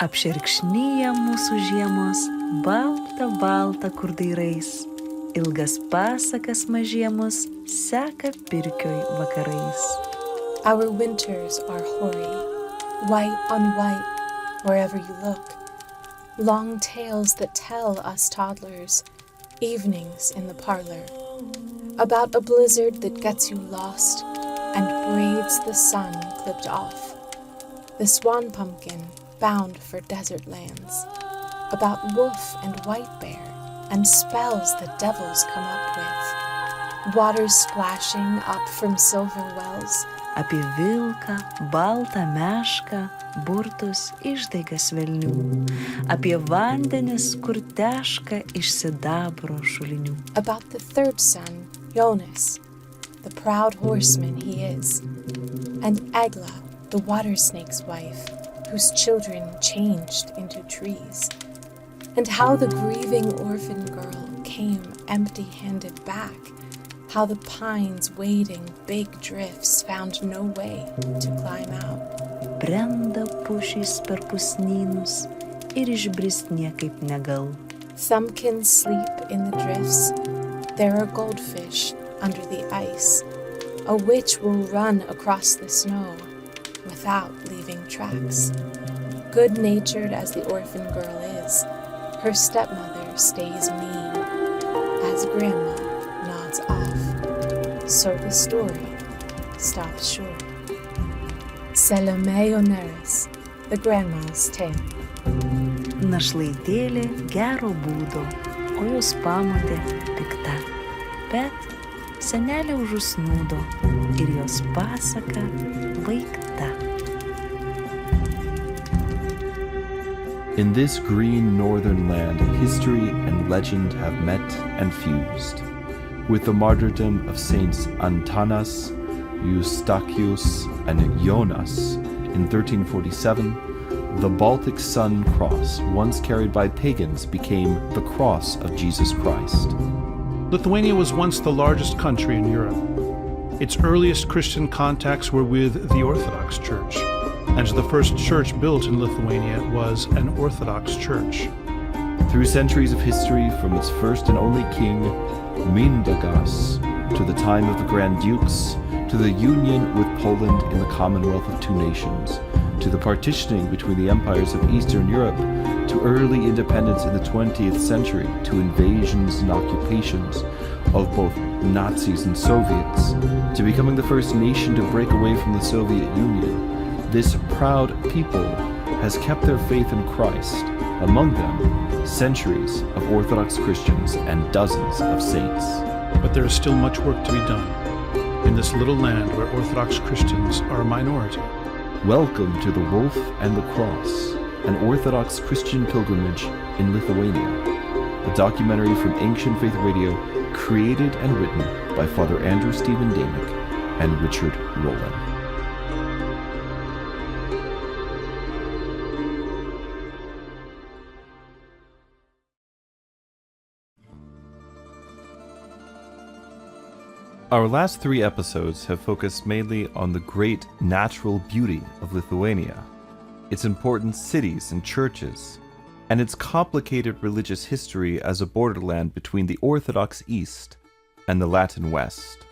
Apšerkšnyja mūsų žiemos, balta, balta kur dairais. Ilgas pasakas mažiemus seka pirkioj vakarais. Our winters are hoary, white on white, wherever you look. Long tales that tell us toddlers, evenings in the parlor, about a blizzard that gets you lost and braids the sun clipped off. The swan pumpkin bound for desert lands, about wolf and white bear and spells that devils come up with, waters splashing up from silver wells. Apie vilką, baltą mešką, burtus išdaigas velnių. Apie vandenis, kur teška iš sidabro šulinių. About the third son, Jonas, the proud horseman he is, and Agla, the water snake's wife, whose children changed into trees, and how the grieving orphan girl came empty-handed back, how the pines wading big drifts found no way to climb out. Brenda pušys per pusnynus ir išbrist niekaip negal. Thumbkins sleep in the drifts. There are goldfish under the ice. A witch will run across the snow without leaving tracks. Good-natured as the orphan girl is, her stepmother stays mean. As grandma nods off, so the story stops short. Salome Oneris, the grandma's tale. Našlaitėlė gero būdo, o jos pamotė pikta. Bet senelė užusnūdo ir jos pasaka baigta. In this green northern land, history and legend have met and fused. With the martyrdom of Saints Antanas, Eustachius, and Jonas in 1347, the Baltic Sun Cross, once carried by pagans, became the cross of Jesus Christ. Lithuania was once the largest country in Europe. Its earliest Christian contacts were with the Orthodox Church, and the first church built in Lithuania was an Orthodox church. Through centuries of history, from its first and only king, Mindaugas, to the time of the Grand Dukes, to the union with Poland in the Commonwealth of Two Nations, to the partitioning between the empires of Eastern Europe, to early independence in the 20th century, to invasions and occupations of both Nazis and Soviets, to becoming the first nation to break away from the Soviet Union, this proud people has kept their faith in Christ, among them centuries of Orthodox Christians and dozens of saints. But there is still much work to be done in this little land where Orthodox Christians are a minority. Welcome to the Wolf and the Cross, an Orthodox Christian pilgrimage in Lithuania, a documentary from Ancient Faith Radio created and written by Father Andrew Stephen Damick and Richard Rohlin. Our last 3 episodes have focused mainly on the great natural beauty of Lithuania, its important cities and churches, and its complicated religious history as a borderland between the Orthodox East and the Latin West.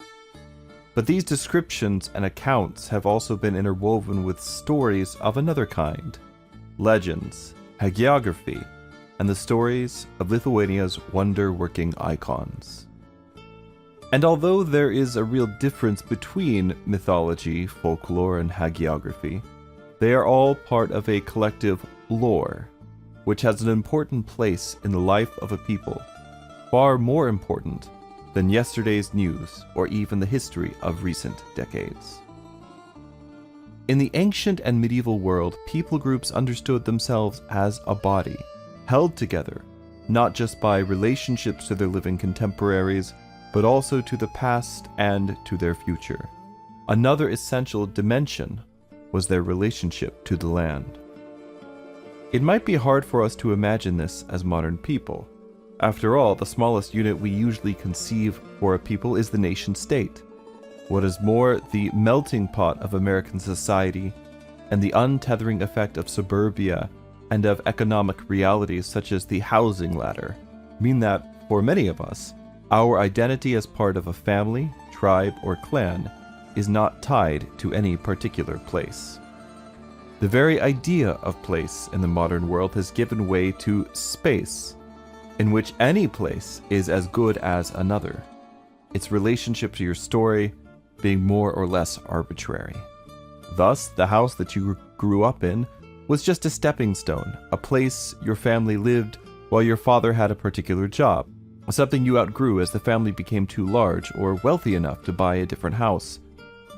But these descriptions and accounts have also been interwoven with stories of another kind, legends, hagiography, and the stories of Lithuania's wonder-working icons. And although there is a real difference between mythology, folklore, and hagiography, they are all part of a collective lore, which has an important place in the life of a people, far more important than yesterday's news or even the history of recent decades. In the ancient and medieval world, people groups understood themselves as a body, held together, not just by relationships to their living contemporaries, but also to the past and to their future. Another essential dimension was their relationship to the land. It might be hard for us to imagine this as modern people. After all, the smallest unit we usually conceive for a people is the nation-state. What is more, the melting pot of American society and the untethering effect of suburbia and of economic realities such as the housing ladder mean that, for many of us, our identity as part of a family, tribe, or clan is not tied to any particular place. The very idea of place in the modern world has given way to space, in which any place is as good as another, its relationship to your story being more or less arbitrary. Thus, the house that you grew up in was just a stepping stone, a place your family lived while your father had a particular job, something you outgrew as the family became too large or wealthy enough to buy a different house,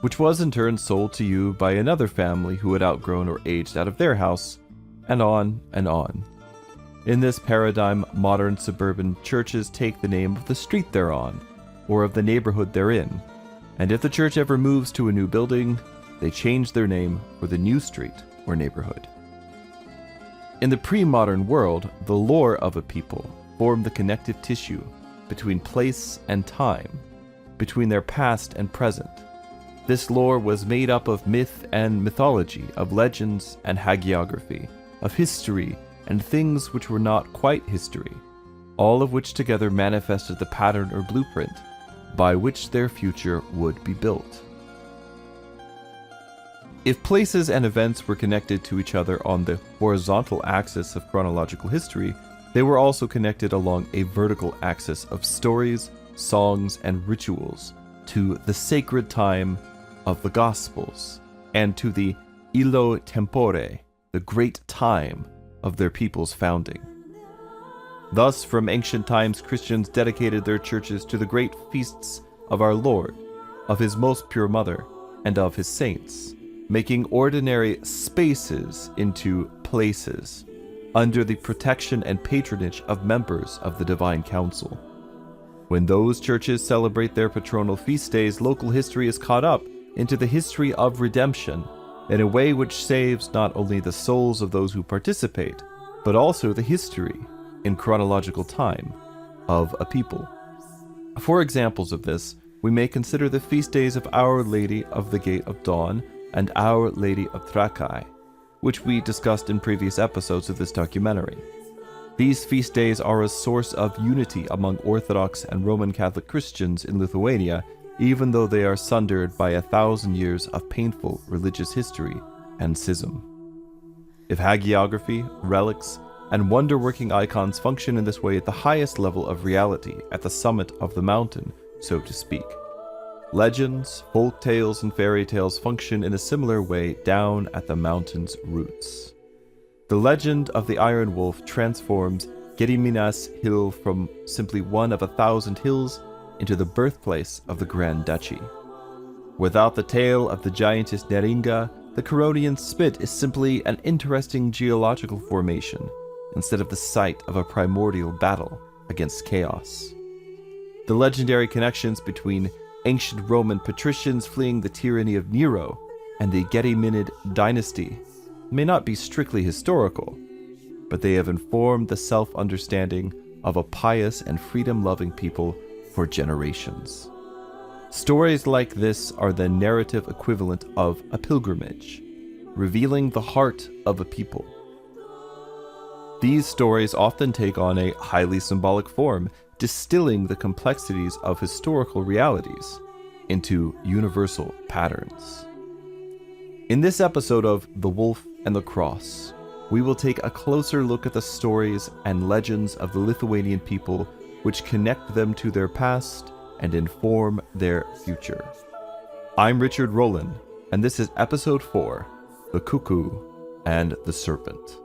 which was in turn sold to you by another family who had outgrown or aged out of their house, and on and on. In this paradigm, modern suburban churches take the name of the street they're on, or of the neighborhood they're in, and if the church ever moves to a new building, they change their name for the new street or neighborhood. In the pre-modern world, the lore of a people formed the connective tissue between place and time, between their past and present. This lore was made up of myth and mythology, of legends and hagiography, of history and things which were not quite history, all of which together manifested the pattern or blueprint by which their future would be built. If places and events were connected to each other on the horizontal axis of chronological history, they were also connected along a vertical axis of stories, songs, and rituals to the sacred time of the Gospels, and to the illo tempore, the great time of their people's founding. Thus, from ancient times, Christians dedicated their churches to the great feasts of our Lord, of His most pure Mother, and of His saints, making ordinary spaces into places, under the protection and patronage of members of the Divine Council. When those churches celebrate their patronal feast days, local history is caught up into the history of redemption in a way which saves not only the souls of those who participate, but also the history, in chronological time, of a people. For examples of this, we may consider the feast days of Our Lady of the Gate of Dawn and Our Lady of Trakai, which we discussed in previous episodes of this documentary. These feast days are a source of unity among Orthodox and Roman Catholic Christians in Lithuania, even though they are sundered by 1,000 years of painful religious history and schism. If hagiography, relics, and wonder-working icons function in this way at the highest level of reality, at the summit of the mountain, so to speak, legends, folk tales, and fairy tales function in a similar way down at the mountain's roots. The legend of the Iron Wolf transforms Gediminas Hill from simply one of 1,000 hills into the birthplace of the Grand Duchy. Without the tale of the giantess Naringa, the Curonian Spit is simply an interesting geological formation, instead of the site of a primordial battle against chaos. The legendary connections between ancient Roman patricians fleeing the tyranny of Nero and the Gediminid dynasty may not be strictly historical, but they have informed the self-understanding of a pious and freedom-loving people for generations. Stories like this are the narrative equivalent of a pilgrimage, revealing the heart of a people. These stories often take on a highly symbolic form, distilling the complexities of historical realities into universal patterns. In this episode of The Wolf and the Cross, we will take a closer look at the stories and legends of the Lithuanian people which connect them to their past and inform their future. I'm Richard Rohlin, and this is Episode 4, The Cuckoo and the Serpent.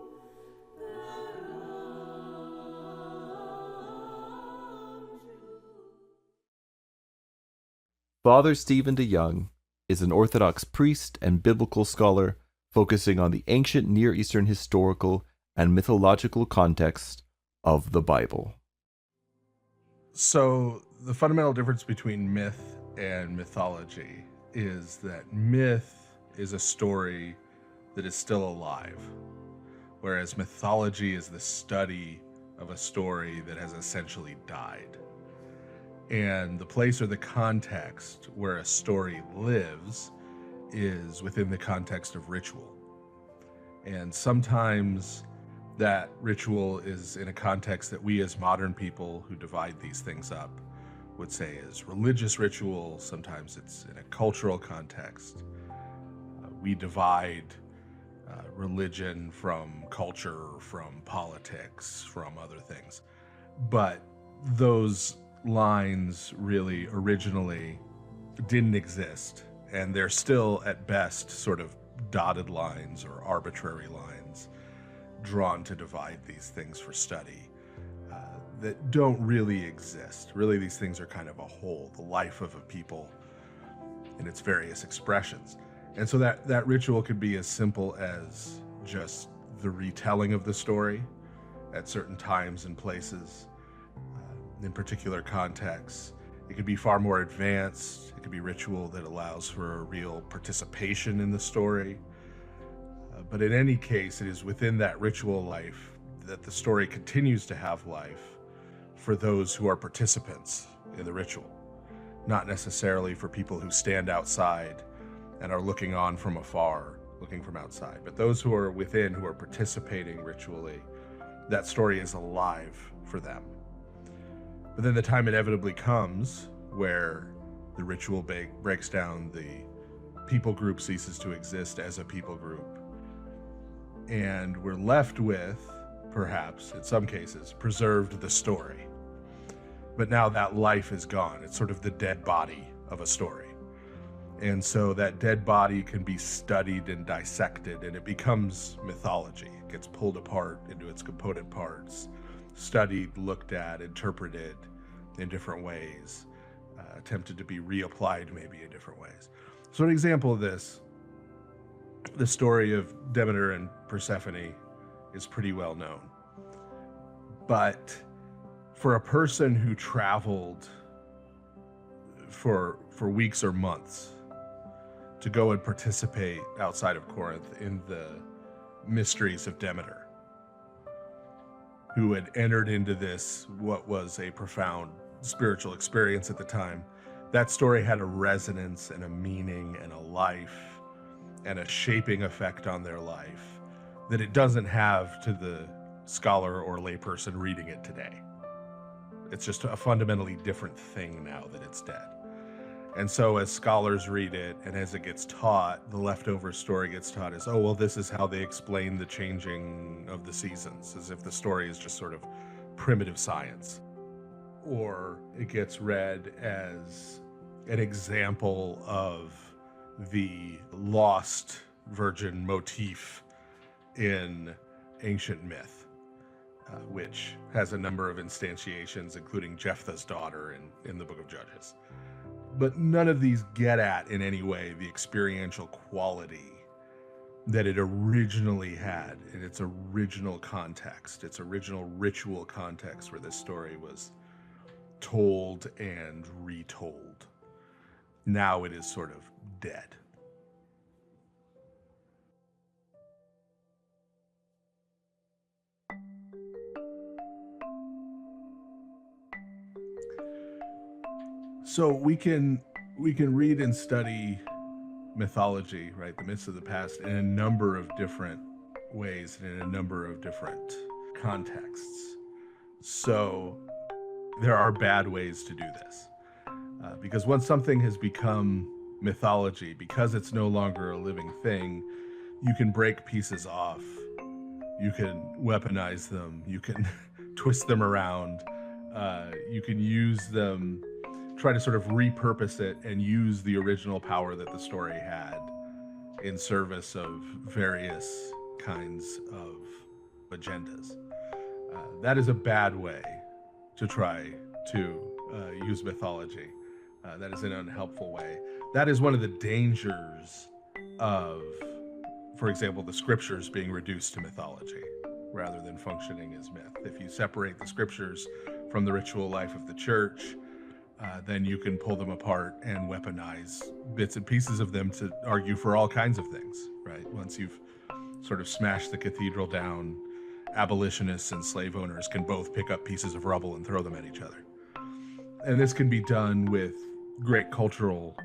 Father Stephen Damick is an Orthodox priest and biblical scholar focusing on the ancient Near Eastern historical and mythological context of the Bible. So the fundamental difference between myth and mythology is that myth is a story that is still alive, whereas mythology is the study of a story that has essentially died. And the place or the context where a story lives is within the context of ritual. And sometimes that ritual is in a context that we as modern people who divide these things up would say is religious ritual. Sometimes it's in a cultural context. We divide religion from culture, from politics, from other things. But those lines really originally didn't exist, and they're still at best sort of dotted lines or arbitrary lines drawn to divide these things for study that don't really exist. Really, these things are kind of a whole, the life of a people in its various expressions. And so that ritual could be as simple as just the retelling of the story at certain times and places, in particular contexts. It could be far more advanced. It could be ritual that allows for a real participation in the story. But in any case, it is within that ritual life that the story continues to have life for those who are participants in the ritual, not necessarily for people who stand outside and are looking on from afar, looking from outside. But those who are within, who are participating ritually, that story is alive for them. But then the time inevitably comes where the ritual breaks down, the people group ceases to exist as a people group, and we're left with, perhaps, in some cases, preserved the story. But now that life is gone. It's sort of the dead body of a story. And so that dead body can be studied and dissected, and it becomes mythology. It gets pulled apart into its component parts, studied, looked at, interpreted in different ways, attempted to be reapplied maybe in different ways. So an example of this, the story of Demeter and Persephone is pretty well known. But for a person who traveled for weeks or months to go and participate outside of Corinth in the mysteries of Demeter, who had entered into this, what was a profound spiritual experience at the time, that story had a resonance and a meaning and a life and a shaping effect on their life that it doesn't have to the scholar or layperson reading it today. It's just a fundamentally different thing now that it's dead. And so as scholars read it and as it gets taught, the leftover story gets taught as, oh, well, this is how they explain the changing of the seasons, as if the story is just sort of primitive science. Or it gets read as an example of the lost virgin motif in ancient myth, which has a number of instantiations, including Jephthah's daughter in the book of Judges. But none of these get at in any way the experiential quality that it originally had in its original context, its original ritual context where this story was told and retold. Now it is sort of dead. So we can read and study mythology, right, the myths of the past, in a number of different ways and in a number of different contexts. So there are bad ways to do this, because once something has become mythology, because it's no longer a living thing, you can break pieces off, you can weaponize them, you can twist them around, you can use them, try to sort of repurpose it and use the original power that the story had in service of various kinds of agendas. That is a bad way to try to use mythology. That is an unhelpful way. That is one of the dangers of, for example, the scriptures being reduced to mythology rather than functioning as myth. If you separate the scriptures from the ritual life of the church, then you can pull them apart and weaponize bits and pieces of them to argue for all kinds of things, right? Once you've sort of smashed the cathedral down, abolitionists and slave owners can both pick up pieces of rubble and throw them at each other. And this can be done with great cultural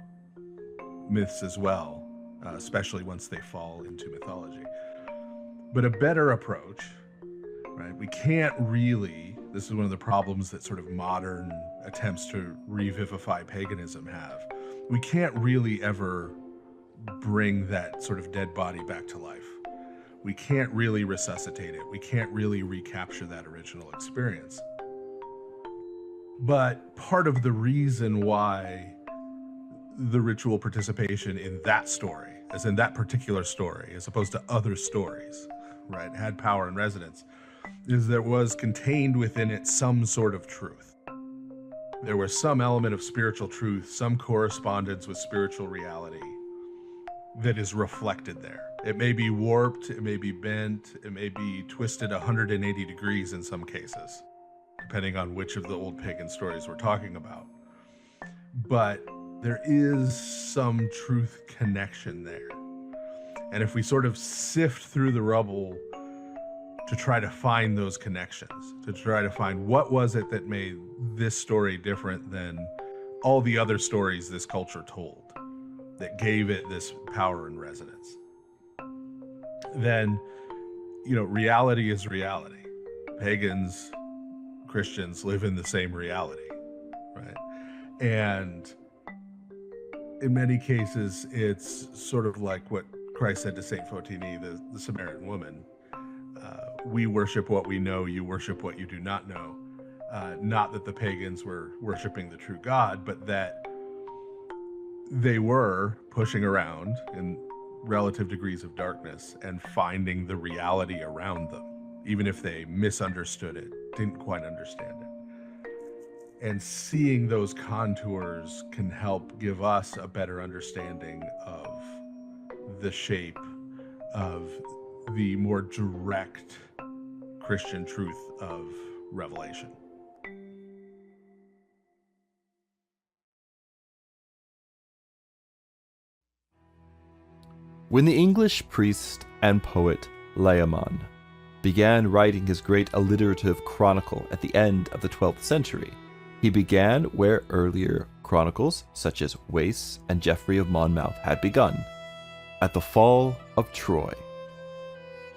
myths as well, especially once they fall into mythology. But a better approach right? We can't really, this is one of the problems that sort of modern attempts to revivify paganism have. We can't really ever bring that sort of dead body back to life. We can't really resuscitate it. We can't really recapture that original experience. But part of the reason why the ritual participation in that story, as in that particular story, as opposed to other stories, right, had power and resonance, is there was contained within it some sort of truth. There was some element of spiritual truth, some correspondence with spiritual reality that is reflected there. It may be warped, it may be bent, it may be twisted 180 degrees in some cases, depending on which of the old pagan stories we're talking about. But there is some truth connection there. And if we sort of sift through the rubble to try to find those connections, to try to find what was it that made this story different than all the other stories this culture told, that gave it this power and resonance, then, reality is reality. Pagans, Christians live in the same reality, right? And in many cases, it's sort of like what Christ said to Saint Photini, the Samaritan woman. We worship what we know, you worship what you do not know. Not that the pagans were worshiping the true God, but that they were pushing around in relative degrees of darkness and finding the reality around them, even if they misunderstood it, didn't quite understand it. And seeing those contours can help give us a better understanding of the shape of the more direct Christian truth of Revelation. When the English priest and poet Layamon began writing his great alliterative chronicle at the end of the 12th century, he began where earlier chronicles such as Wace and Geoffrey of Monmouth had begun, at the fall of Troy.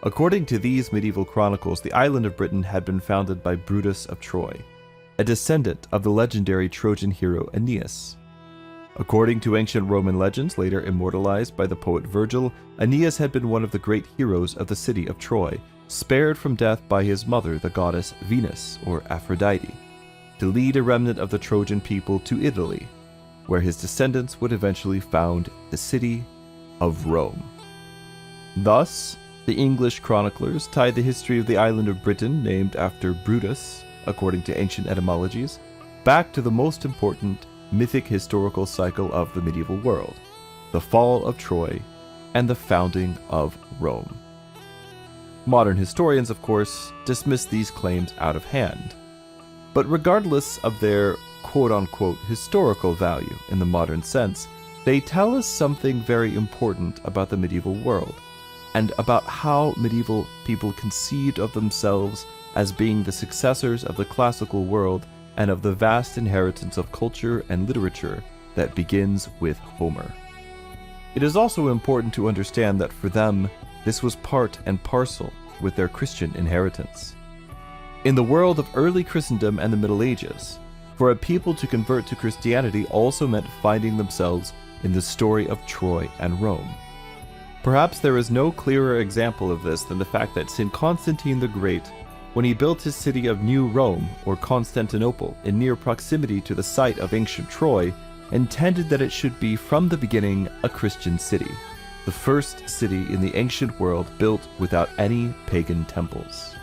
According to these medieval chronicles, the island of Britain had been founded by Brutus of Troy, a descendant of the legendary Trojan hero Aeneas. According to ancient Roman legends, later immortalized by the poet Virgil, Aeneas had been one of the great heroes of the city of Troy, spared from death by his mother, the goddess Venus, or Aphrodite, to lead a remnant of the Trojan people to Italy, where his descendants would eventually found the city of Rome. Thus, the English chroniclers tied the history of the island of Britain, named after Brutus, according to ancient etymologies, back to the most important mythic historical cycle of the medieval world, the fall of Troy and the founding of Rome. Modern historians, of course, dismiss these claims out of hand. But regardless of their quote-unquote historical value in the modern sense, they tell us something very important about the medieval world, and about how medieval people conceived of themselves as being the successors of the classical world and of the vast inheritance of culture and literature that begins with Homer. It is also important to understand that for them, this was part and parcel with their Christian inheritance. In the world of early Christendom and the Middle Ages, for a people to convert to Christianity also meant finding themselves in the story of Troy and Rome. Perhaps there is no clearer example of this than the fact that St. Constantine the Great, when he built his city of New Rome, or Constantinople, in near proximity to the site of ancient Troy, intended that it should be from the beginning a Christian city, the first city in the ancient world built without any pagan temples.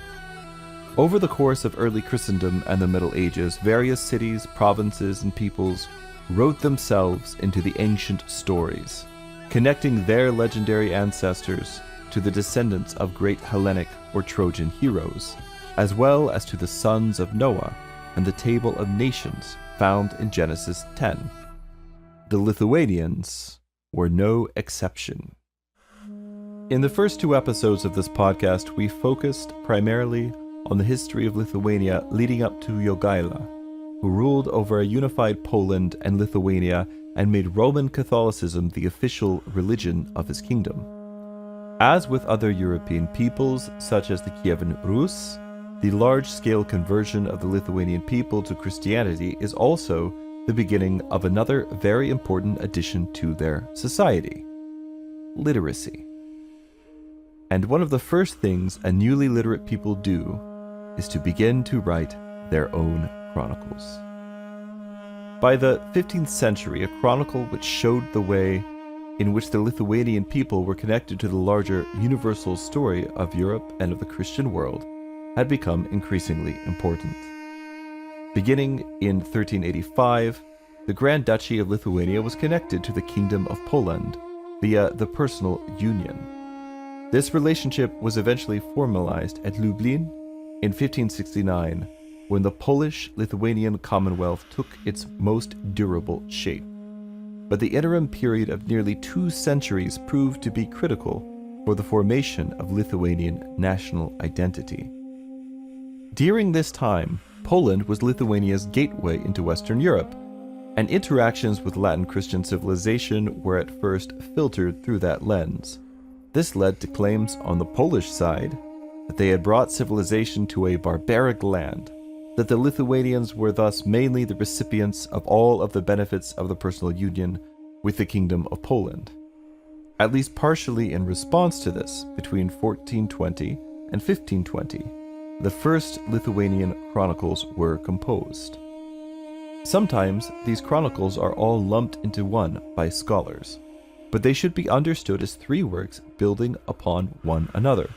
Over the course of early Christendom and the Middle Ages, various cities, provinces, and peoples wrote themselves into the ancient stories, connecting their legendary ancestors to the descendants of great Hellenic or Trojan heroes, as well as to the sons of Noah and the table of nations found in Genesis 10. The Lithuanians were no exception. In the first two episodes of this podcast, we focused primarily on the history of Lithuania leading up to Jogaila, who ruled over a unified Poland and Lithuania and made Roman Catholicism the official religion of his kingdom. As with other European peoples, such as the Kievan Rus, the large-scale conversion of the Lithuanian people to Christianity is also the beginning of another very important addition to their society: literacy. And one of the first things a newly literate people do is to begin to write their own chronicles. By the 15th century, a chronicle which showed the way in which the Lithuanian people were connected to the larger universal story of Europe and of the Christian world had become increasingly important. Beginning in 1385, the Grand Duchy of Lithuania was connected to the Kingdom of Poland via the personal union. This relationship was eventually formalized at Lublin in 1569, when the Polish-Lithuanian Commonwealth took its most durable shape. But the interim period of nearly 2 centuries proved to be critical for the formation of Lithuanian national identity. During this time, Poland was Lithuania's gateway into Western Europe, and interactions with Latin Christian civilization were at first filtered through that lens. This led to claims on the Polish side that they had brought civilization to a barbaric land, that the Lithuanians were thus mainly the recipients of all of the benefits of the personal union with the Kingdom of Poland. At least partially in response to this, between 1420 and 1520, the first Lithuanian chronicles were composed. Sometimes these chronicles are all lumped into one by scholars, but they should be understood as 3 works building upon one another.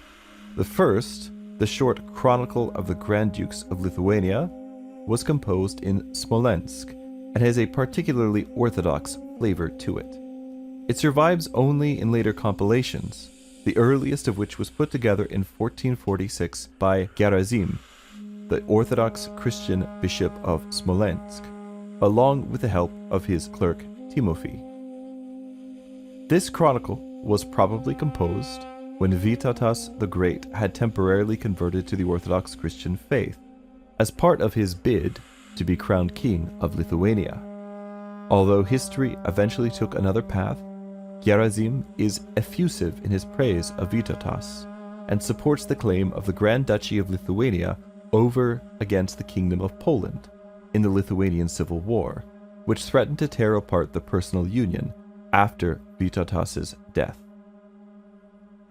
The first, the short Chronicle of the Grand Dukes of Lithuania, was composed in Smolensk and has a particularly orthodox flavor to it. It survives only in later compilations, the earliest of which was put together in 1446 by Gerazim, the Orthodox Christian Bishop of Smolensk, along with the help of his clerk Timothy. This chronicle was probably composed when Vytautas the Great had temporarily converted to the Orthodox Christian faith, as part of his bid to be crowned king of Lithuania. Although history eventually took another path, Gerazim is effusive in his praise of Vytautas and supports the claim of the Grand Duchy of Lithuania over against the Kingdom of Poland in the Lithuanian Civil War, which threatened to tear apart the personal union after Vytautas' death.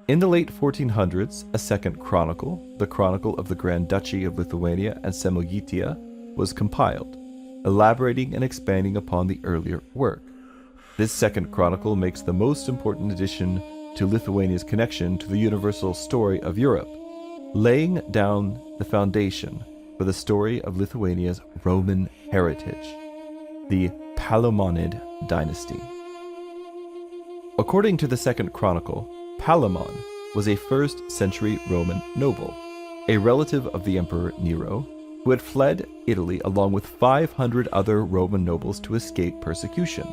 In the late 1400s, a second chronicle, the Chronicle of the Grand Duchy of Lithuania and Samogitia, was compiled, elaborating and expanding upon the earlier work. This second chronicle makes the most important addition to Lithuania's connection to the universal story of Europe, laying down the foundation for the story of Lithuania's Roman heritage, the Palaemonid dynasty. According to the second chronicle, Palamon was a 1st century Roman noble, a relative of the Emperor Nero, who had fled Italy along with 500 other Roman nobles to escape persecution.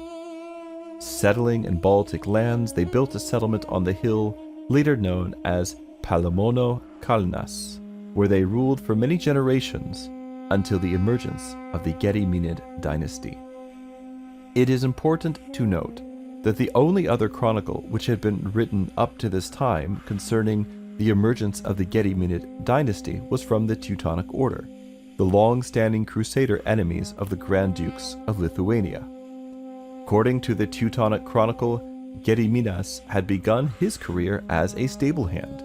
Settling in Baltic lands, they built a settlement on the hill later known as Palamono Kalnas, where they ruled for many generations until the emergence of the Gediminid dynasty. It is important to note that the only other chronicle which had been written up to this time concerning the emergence of the Gediminid dynasty was from the Teutonic Order, the long-standing crusader enemies of the Grand Dukes of Lithuania. According to the Teutonic Chronicle, Gediminas had begun his career as a stable hand.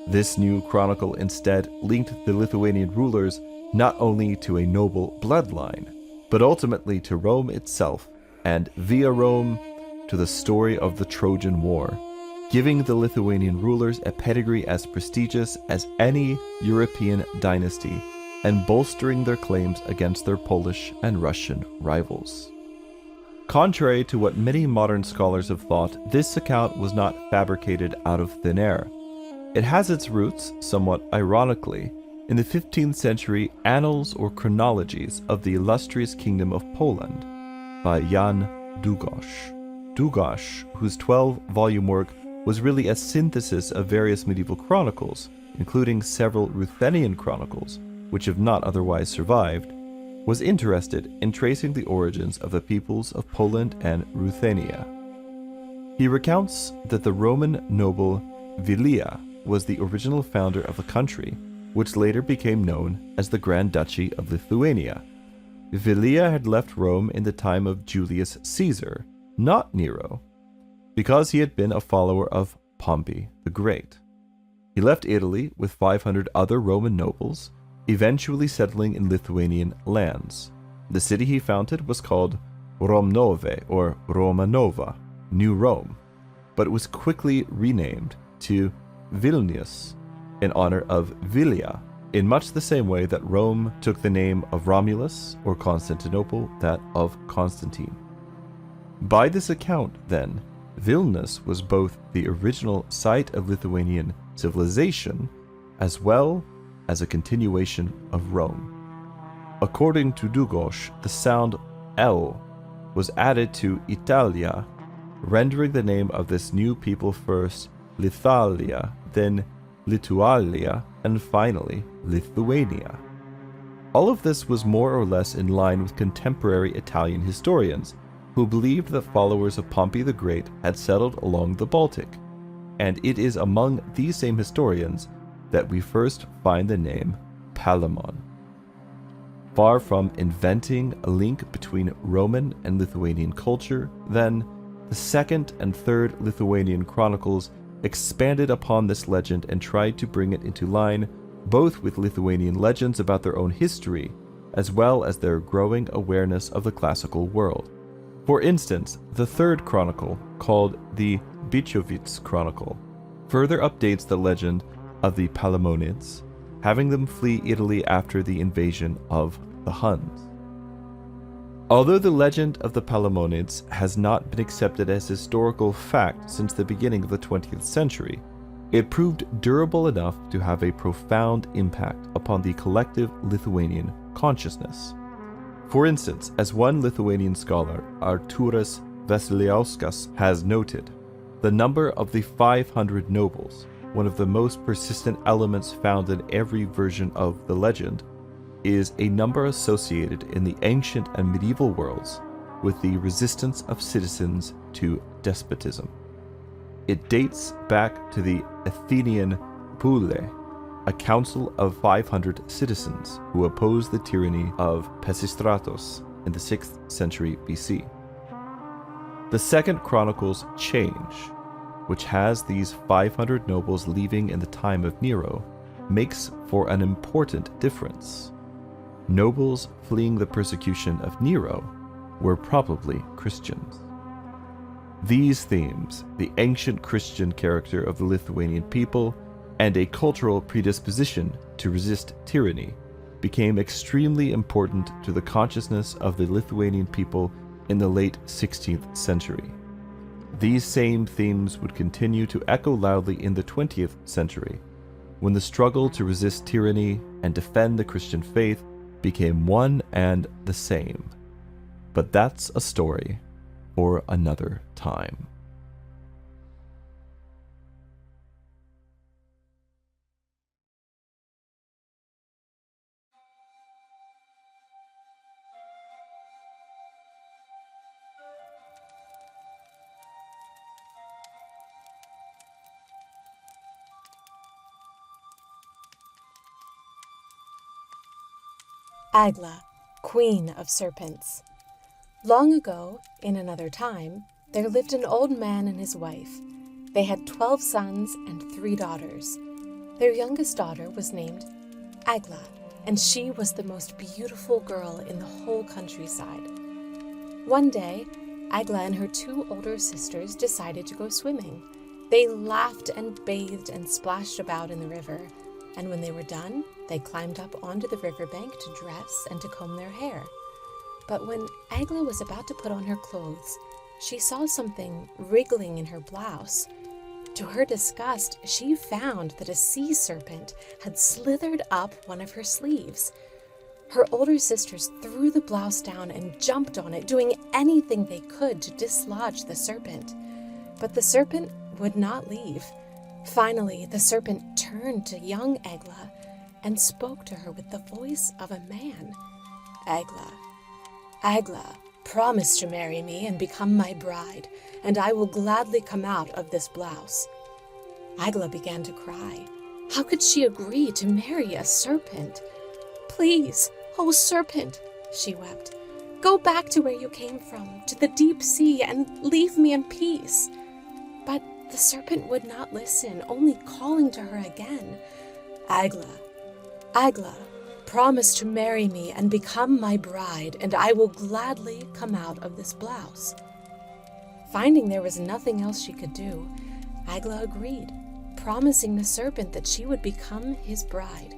This new chronicle instead linked the Lithuanian rulers not only to a noble bloodline, but ultimately to Rome itself, and via Rome to the story of the Trojan War, giving the Lithuanian rulers a pedigree as prestigious as any European dynasty and bolstering their claims against their Polish and Russian rivals. Contrary to what many modern scholars have thought, this account was not fabricated out of thin air. It has its roots, somewhat ironically, in the 15th century annals or chronologies of the illustrious Kingdom of Poland by Jan Długosz. Długosz, whose 12-volume work was really a synthesis of various medieval chronicles, including several Ruthenian chronicles, which have not otherwise survived, was interested in tracing the origins of the peoples of Poland and Ruthenia. He recounts that the Roman noble Vilia was the original founder of the country which later became known as the Grand Duchy of Lithuania. Vilia had left Rome in the time of Julius Caesar, not Nero, because he had been a follower of Pompey the Great. He left Italy with 500 other Roman nobles, eventually settling in Lithuanian lands. The city he founded was called Romnove or Roma Nova, New Rome, but it was quickly renamed to Vilnius in honor of Vilia, in much the same way that Rome took the name of Romulus or Constantinople that of Constantine. By this account, then, Vilnius was both the original site of Lithuanian civilization as well as a continuation of Rome. According to Dugos, the sound L was added to Italia, rendering the name of this new people first Lithalia, then Litualia, and finally Lithuania. All of this was more or less in line with contemporary Italian historians, who believed that followers of Pompey the Great had settled along the Baltic, and it is among these same historians that we first find the name Palamon. Far from inventing a link between Roman and Lithuanian culture, then, the second and third Lithuanian chronicles expanded upon this legend and tried to bring it into line both with Lithuanian legends about their own history, as well as their growing awareness of the classical world. For instance, the third chronicle, called the Bichovitz Chronicle, further updates the legend of the Palamonids, having them flee Italy after the invasion of the Huns. Although the legend of the Palamonids has not been accepted as historical fact since the beginning of the 20th century, it proved durable enough to have a profound impact upon the collective Lithuanian consciousness. For instance, as one Lithuanian scholar, Artūras Vasiliauskas, has noted, the number of the 500 nobles, one of the most persistent elements found in every version of the legend, is a number associated in the ancient and medieval worlds with the resistance of citizens to despotism. It dates back to the Athenian Boule, a council of 500 citizens who opposed the tyranny of Pisistratos in the 6th century BC. The second chronicles change, which has these 500 nobles leaving in the time of Nero, makes for an important difference. Nobles fleeing the persecution of Nero were probably Christians. These themes, the ancient Christian character of the Lithuanian people, and a cultural predisposition to resist tyranny, became extremely important to the consciousness of the Lithuanian people in the late 16th century. These same themes would continue to echo loudly in the 20th century, when the struggle to resist tyranny and defend the Christian faith became one and the same. But that's a story for another time. Agla, Queen of Serpents. Long ago, in another time, there lived an old man and his wife. They had 12 sons and 3 daughters. Their youngest daughter was named Agla, and she was the most beautiful girl in the whole countryside. One day, Agla and her 2 older sisters decided to go swimming. They laughed and bathed and splashed about in the river, and when they were done, they climbed up onto the riverbank to dress and to comb their hair. But when Agla was about to put on her clothes, she saw something wriggling in her blouse. To her disgust, she found that a sea serpent had slithered up one of her sleeves. Her older sisters threw the blouse down and jumped on it, doing anything they could to dislodge the serpent. But the serpent would not leave. Finally, the serpent turned to young Agla and spoke to her with the voice of a man. Agla, promise to marry me and become my bride, and I will gladly come out of this blouse. Agla began to cry. How could she agree to marry a serpent? "Please, oh serpent," she wept, "go back to where you came from, to the deep sea, and leave me in peace." But the serpent would not listen, only calling to her again, "Agla, Agla, promise to marry me and become my bride, and I will gladly come out of this blouse." Finding there was nothing else she could do, Agla agreed, promising the serpent that she would become his bride.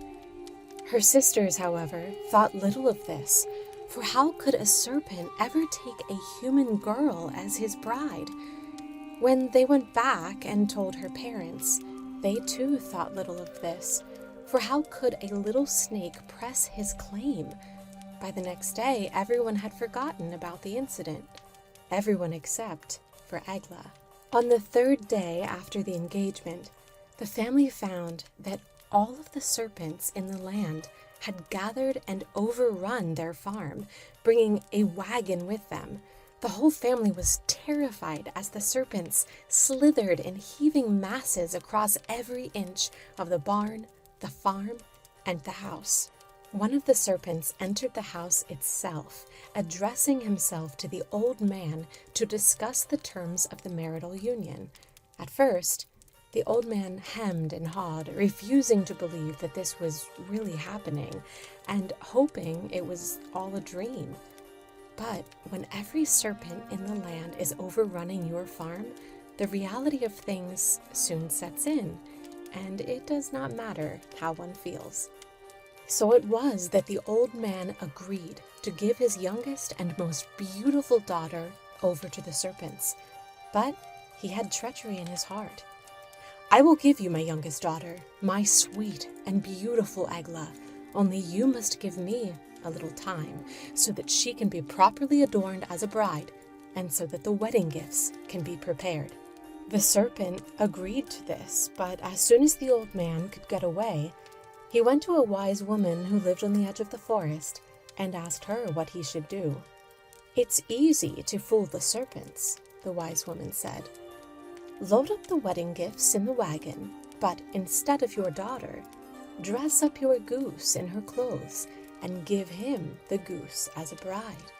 Her sisters, however, thought little of this, for how could a serpent ever take a human girl as his bride? When they went back and told her parents, they too thought little of this, for how could a little snake press his claim? By the next day, everyone had forgotten about the incident. Everyone except for Agla. On the third day after the engagement, the family found that all of the serpents in the land had gathered and overrun their farm, bringing a wagon with them. The whole family was terrified as the serpents slithered in heaving masses across every inch of the barn, the farm, and the house. One of the serpents entered the house itself, addressing himself to the old man to discuss the terms of the marital union. At first, the old man hemmed and hawed, refusing to believe that this was really happening, and hoping it was all a dream. But when every serpent in the land is overrunning your farm, the reality of things soon sets in, and it does not matter how one feels. So it was that the old man agreed to give his youngest and most beautiful daughter over to the serpents. But he had treachery in his heart. "I will give you my youngest daughter, my sweet and beautiful Agla, only you must give me a little time so that she can be properly adorned as a bride and so that the wedding gifts can be prepared." The serpent agreed to this, but as soon as the old man could get away, he went to a wise woman who lived on the edge of the forest and asked her what he should do. "It's easy to fool the serpents," the wise woman said. "Load up the wedding gifts in the wagon, but instead of your daughter, dress up your goose in her clothes and give him the goose as a bride."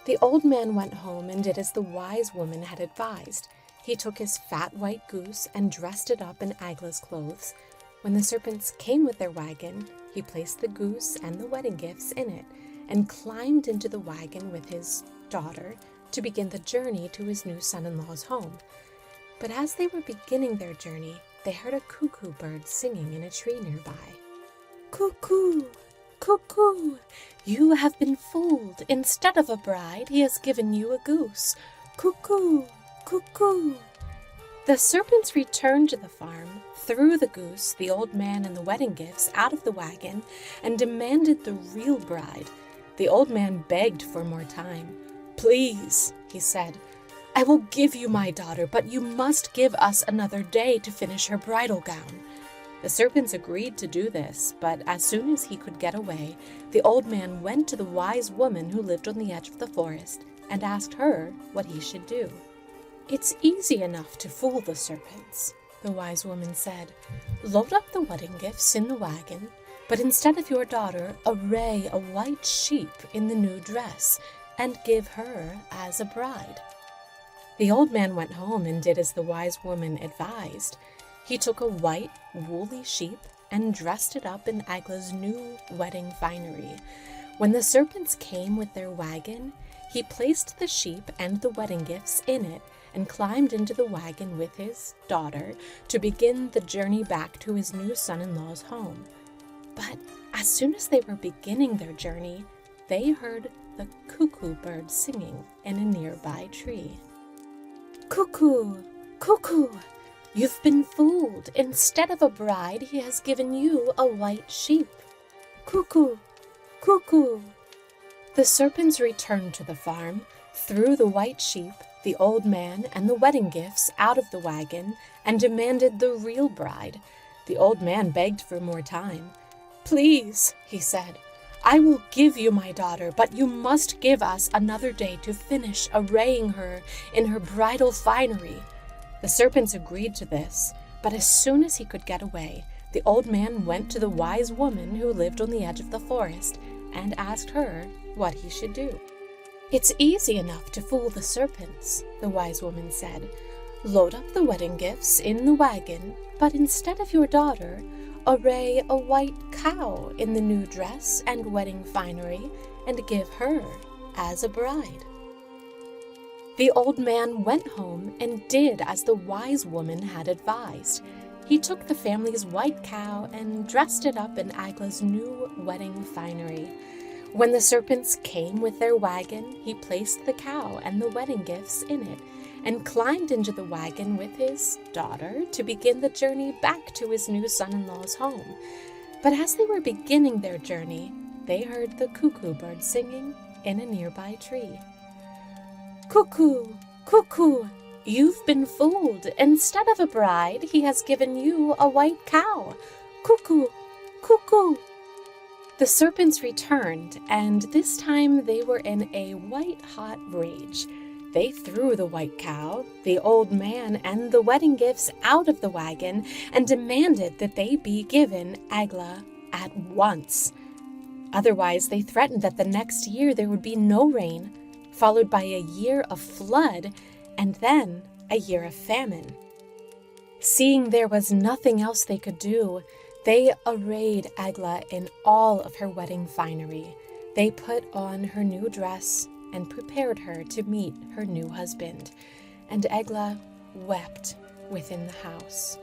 The old man went home and did as the wise woman had advised. He took his fat white goose and dressed it up in Agla's clothes. When the serpents came with their wagon, he placed the goose and the wedding gifts in it and climbed into the wagon with his daughter to begin the journey to his new son-in-law's home. But as they were beginning their journey, they heard a cuckoo bird singing in a tree nearby. "Cuckoo, cuckoo, you have been fooled. Instead of a bride, he has given you a goose. Cuckoo, cuckoo." The serpents returned to the farm, threw the goose, the old man, and the wedding gifts out of the wagon, and demanded the real bride. The old man begged for more time. "Please," he said, "I will give you my daughter, but you must give us another day to finish her bridal gown." The serpents agreed to do this, but as soon as he could get away, the old man went to the wise woman who lived on the edge of the forest and asked her what he should do. "It's easy enough to fool the serpents," the wise woman said. "Load up the wedding gifts in the wagon, but instead of your daughter, array a white sheep in the new dress and give her as a bride." The old man went home and did as the wise woman advised. He took a white, woolly sheep and dressed it up in Agla's new wedding finery. When the serpents came with their wagon, he placed the sheep and the wedding gifts in it and climbed into the wagon with his daughter to begin the journey back to his new son-in-law's home. But as soon as they were beginning their journey, they heard the cuckoo bird singing in a nearby tree. "Cuckoo, cuckoo, you've been fooled. Instead of a bride, he has given you a white sheep. Cuckoo, cuckoo." The serpents returned to the farm, threw the white sheep, the old man, and the wedding gifts out of the wagon, and demanded the real bride. The old man begged for more time. "Please," he said, "I will give you my daughter, but you must give us another day to finish arraying her in her bridal finery." The serpents agreed to this, but as soon as he could get away, the old man went to the wise woman who lived on the edge of the forest and asked her what he should do. "It's easy enough to fool the serpents," the wise woman said. "Load up the wedding gifts in the wagon, but instead of your daughter, array a white cow in the new dress and wedding finery and give her as a bride." The old man went home and did as the wise woman had advised. He took the family's white cow and dressed it up in Agla's new wedding finery. When the serpents came with their wagon, he placed the cow and the wedding gifts in it and climbed into the wagon with his daughter to begin the journey back to his new son-in-law's home. But as they were beginning their journey, they heard the cuckoo bird singing in a nearby tree. "Cuckoo, cuckoo, you've been fooled. Instead of a bride, he has given you a white cow. Cuckoo, cuckoo." The serpents returned, and this time they were in a white-hot rage. They threw the white cow, the old man, and the wedding gifts out of the wagon and demanded that they be given Agla at once. Otherwise, they threatened that the next year there would be no rain, followed by a year of flood, and then a year of famine. Seeing there was nothing else they could do, they arrayed Agla in all of her wedding finery. They put on her new dress and prepared her to meet her new husband, and Agla wept within the house.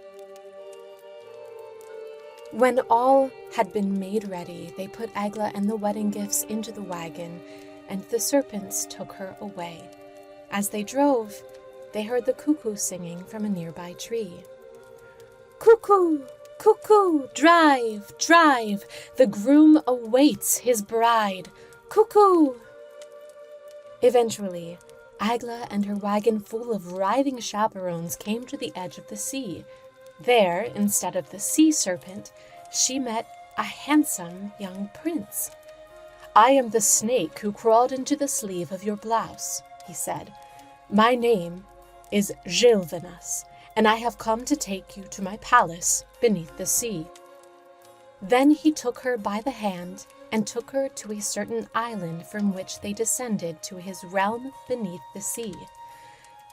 When all had been made ready, they put Agla and the wedding gifts into the wagon, and the serpents took her away. As they drove, they heard the cuckoo singing from a nearby tree. "Cuckoo, cuckoo, drive, drive, the groom awaits his bride. Cuckoo!" Eventually, Agla and her wagon full of writhing chaperones came to the edge of the sea. There, instead of the sea serpent, she met a handsome young prince. "I am the snake who crawled into the sleeve of your blouse," he said. "My name is Gilvanas, and I have come to take you to my palace beneath the sea." Then he took her by the hand and took her to a certain island from which they descended to his realm beneath the sea.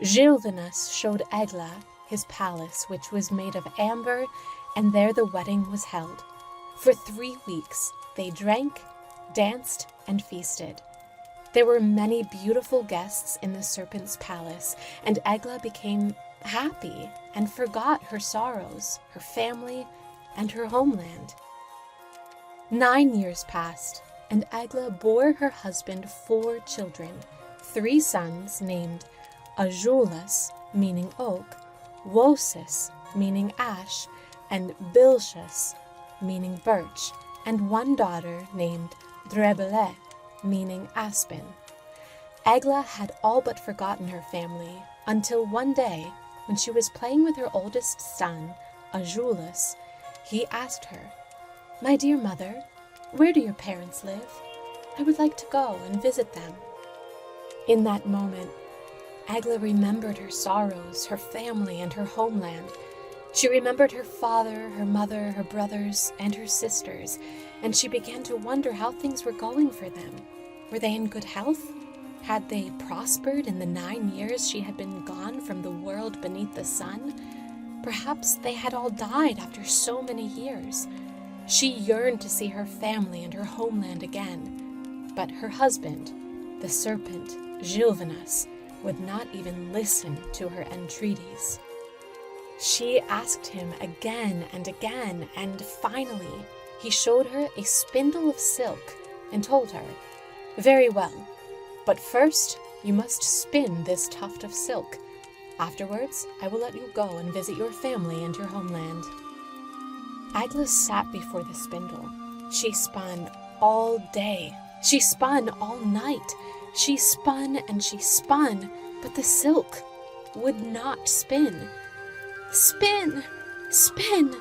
Gilvanas showed Agla his palace, which was made of amber, and there the wedding was held. For 3 weeks they drank, danced, and feasted. There were many beautiful guests in the serpent's palace, and Agla became happy and forgot her sorrows, her family, and her homeland. 9 years passed, and Agla bore her husband 4 children, 3 sons named Ajulas, meaning oak, Wosis, meaning ash, and Bilshus, meaning birch, and 1 daughter named Drebele, meaning aspen. Agla had all but forgotten her family until one day, when she was playing with her oldest son, Ajulas, he asked her, "My dear mother, where do your parents live? I would like to go and visit them." In that moment, Agla remembered her sorrows, her family, and her homeland. She remembered her father, her mother, her brothers, and her sisters, and she began to wonder how things were going for them. Were they in good health? Had they prospered in the 9 years she had been gone from the world beneath the sun? Perhaps they had all died after so many years. She yearned to see her family and her homeland again. But her husband, the serpent, Gilvanas, would not even listen to her entreaties. She asked him again and again, and finally he showed her a spindle of silk and told her, "Very well, but first you must spin this tuft of silk. Afterwards, I will let you go and visit your family and your homeland." Agla sat before the spindle. She spun all day. She spun all night. She spun and she spun, but the silk would not spin. "Spin, spin,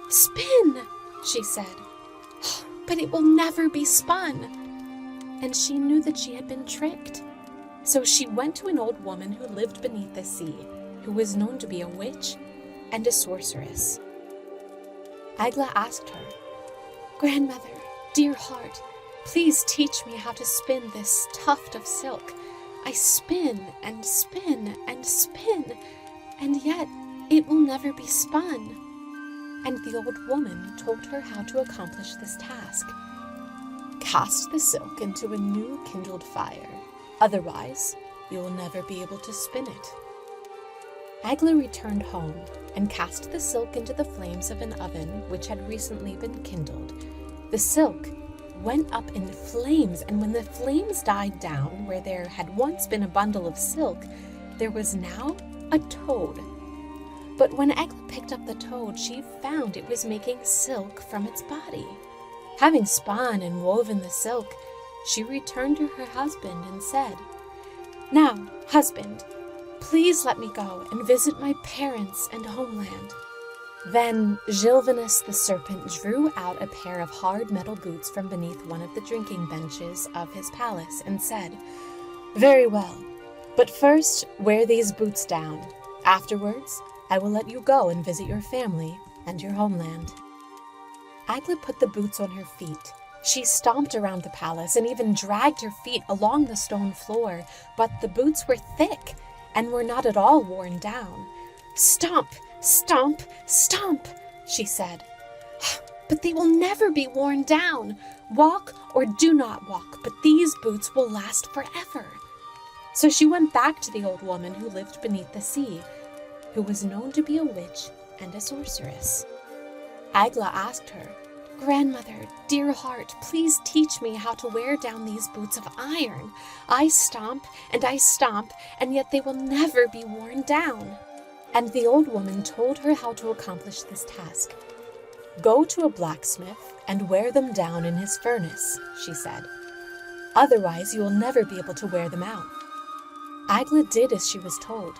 spin," she said. "But it will never be spun." And she knew that she had been tricked. So she went to an old woman who lived beneath the sea, who was known to be a witch and a sorceress. Agla asked her, "Grandmother, dear heart, please teach me how to spin this tuft of silk. I spin and spin and spin, and yet it will never be spun." And the old woman told her how to accomplish this task. "Cast the silk into a new kindled fire, otherwise you will never be able to spin it." Agla returned home and cast the silk into the flames of an oven which had recently been kindled. The silk went up in flames, and when the flames died down where there had once been a bundle of silk, there was now a toad. But when Agla picked up the toad, she found it was making silk from its body. Having spun and woven the silk, she returned to her husband and said, "Now, husband, please let me go and visit my parents and homeland." Then Gilvanus the serpent drew out a pair of hard metal boots from beneath one of the drinking benches of his palace and said, "Very well, but first wear these boots down. Afterwards, I will let you go and visit your family and your homeland." Agla put the boots on her feet. She stomped around the palace and even dragged her feet along the stone floor, but the boots were thick and were not at all worn down. "Stomp, stomp, stomp," she said. "But they will never be worn down. Walk or do not walk, but these boots will last forever." So she went back to the old woman who lived beneath the sea, who was known to be a witch and a sorceress. Agla asked her, "Grandmother, dear heart, please teach me how to wear down these boots of iron. I stomp, and yet they will never be worn down." And the old woman told her how to accomplish this task. "Go to a blacksmith and wear them down in his furnace," she said. "Otherwise you will never be able to wear them out." Agla did as she was told.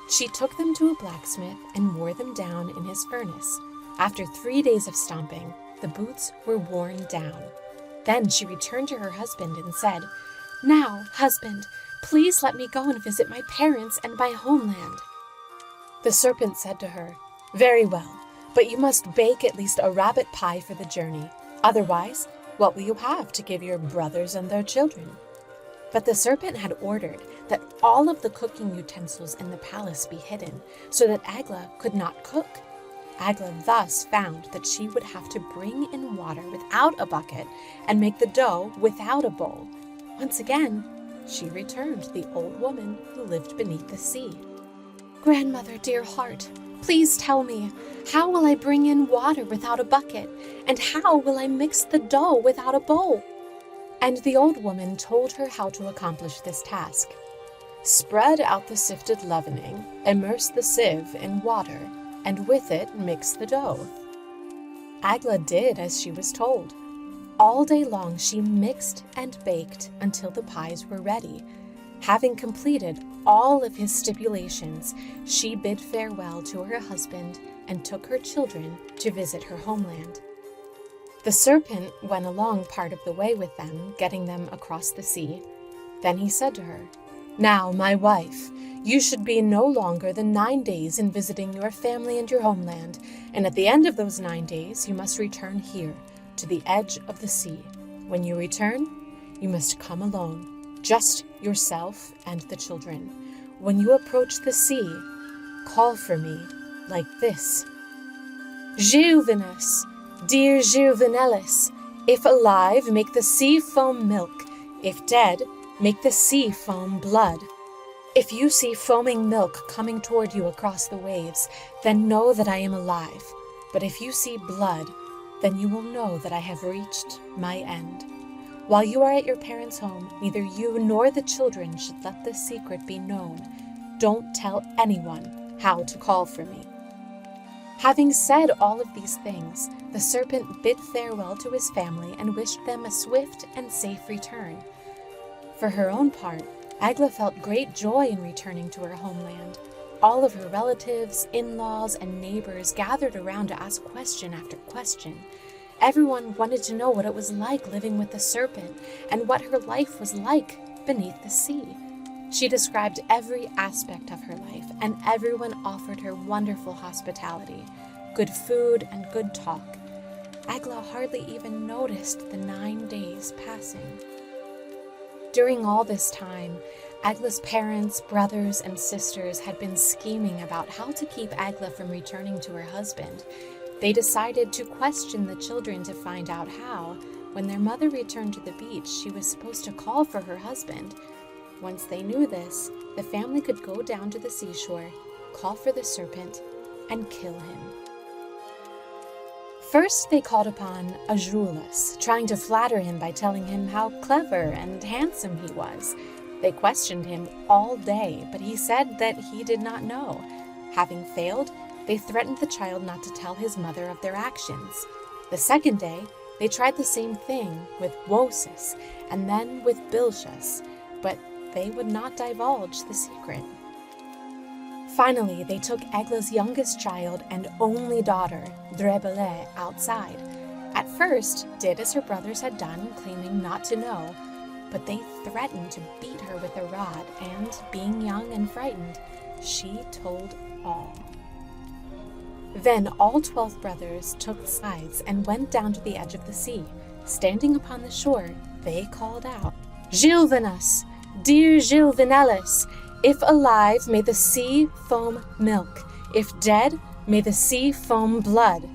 She took them to a blacksmith and wore them down in his furnace. After 3 days of stomping, the boots were worn down. Then she returned to her husband and said, "Now, husband, please let me go and visit my parents and my homeland." The serpent said to her, "Very well, but you must bake at least a rabbit pie for the journey. Otherwise, what will you have to give your brothers and their children?" But the serpent had ordered that all of the cooking utensils in the palace be hidden, so that Agla could not cook. Agla thus found that she would have to bring in water without a bucket and make the dough without a bowl. Once again, she returned to the old woman who lived beneath the sea. "Grandmother, dear heart, please tell me, how will I bring in water without a bucket, and how will I mix the dough without a bowl?" And the old woman told her how to accomplish this task. "Spread out the sifted leavening, immerse the sieve in water, and with it mix the dough." Agla did as she was told. All day long she mixed and baked until the pies were ready. Having completed all of his stipulations, she bid farewell to her husband and took her children to visit her homeland. The serpent went along part of the way with them, getting them across the sea. Then he said to her, "Now, my wife, you should be no longer than 9 days in visiting your family and your homeland, and at the end of those 9 days you must return here, to the edge of the sea. When you return, you must come alone, just yourself and the children. When you approach the sea, call for me like this: Gilvanus, dear Gilvanellus, if alive, make the sea foam milk, if dead, make the sea foam blood. If you see foaming milk coming toward you across the waves, then know that I am alive. But if you see blood, then you will know that I have reached my end. While you are at your parents' home, neither you nor the children should let this secret be known. Don't tell anyone how to call for me." Having said all of these things, the serpent bid farewell to his family and wished them a swift and safe return. For her own part, Agla felt great joy in returning to her homeland. All of her relatives, in-laws, and neighbors gathered around to ask question after question. Everyone wanted to know what it was like living with the serpent and what her life was like beneath the sea. She described every aspect of her life, and everyone offered her wonderful hospitality, good food and good talk, Agla hardly even noticed the 9 days passing. During all this time, Agla's parents, brothers, and sisters had been scheming about how to keep Agla from returning to her husband. They decided to question the children to find out how. When their mother returned to the beach, she was supposed to call for her husband. Once they knew this, the family could go down to the seashore, call for the serpent, and kill him. First, they called upon Ajulas, trying to flatter him by telling him how clever and handsome he was. They questioned him all day, but he said that he did not know. Having failed, they threatened the child not to tell his mother of their actions. The second day, they tried the same thing with Wosis and then with Bilshas, but they would not divulge the secret. Finally, they took Agla's youngest child and only daughter, Drebele, outside. At first, did as her brothers had done, claiming not to know, but they threatened to beat her with a rod, and, being young and frightened, she told all. Then all 12 brothers took sides and went down to the edge of the sea. Standing upon the shore, they called out, "Gilvinus, dear Gilvinellus, if alive, may the sea foam milk. If dead, may the sea foam blood."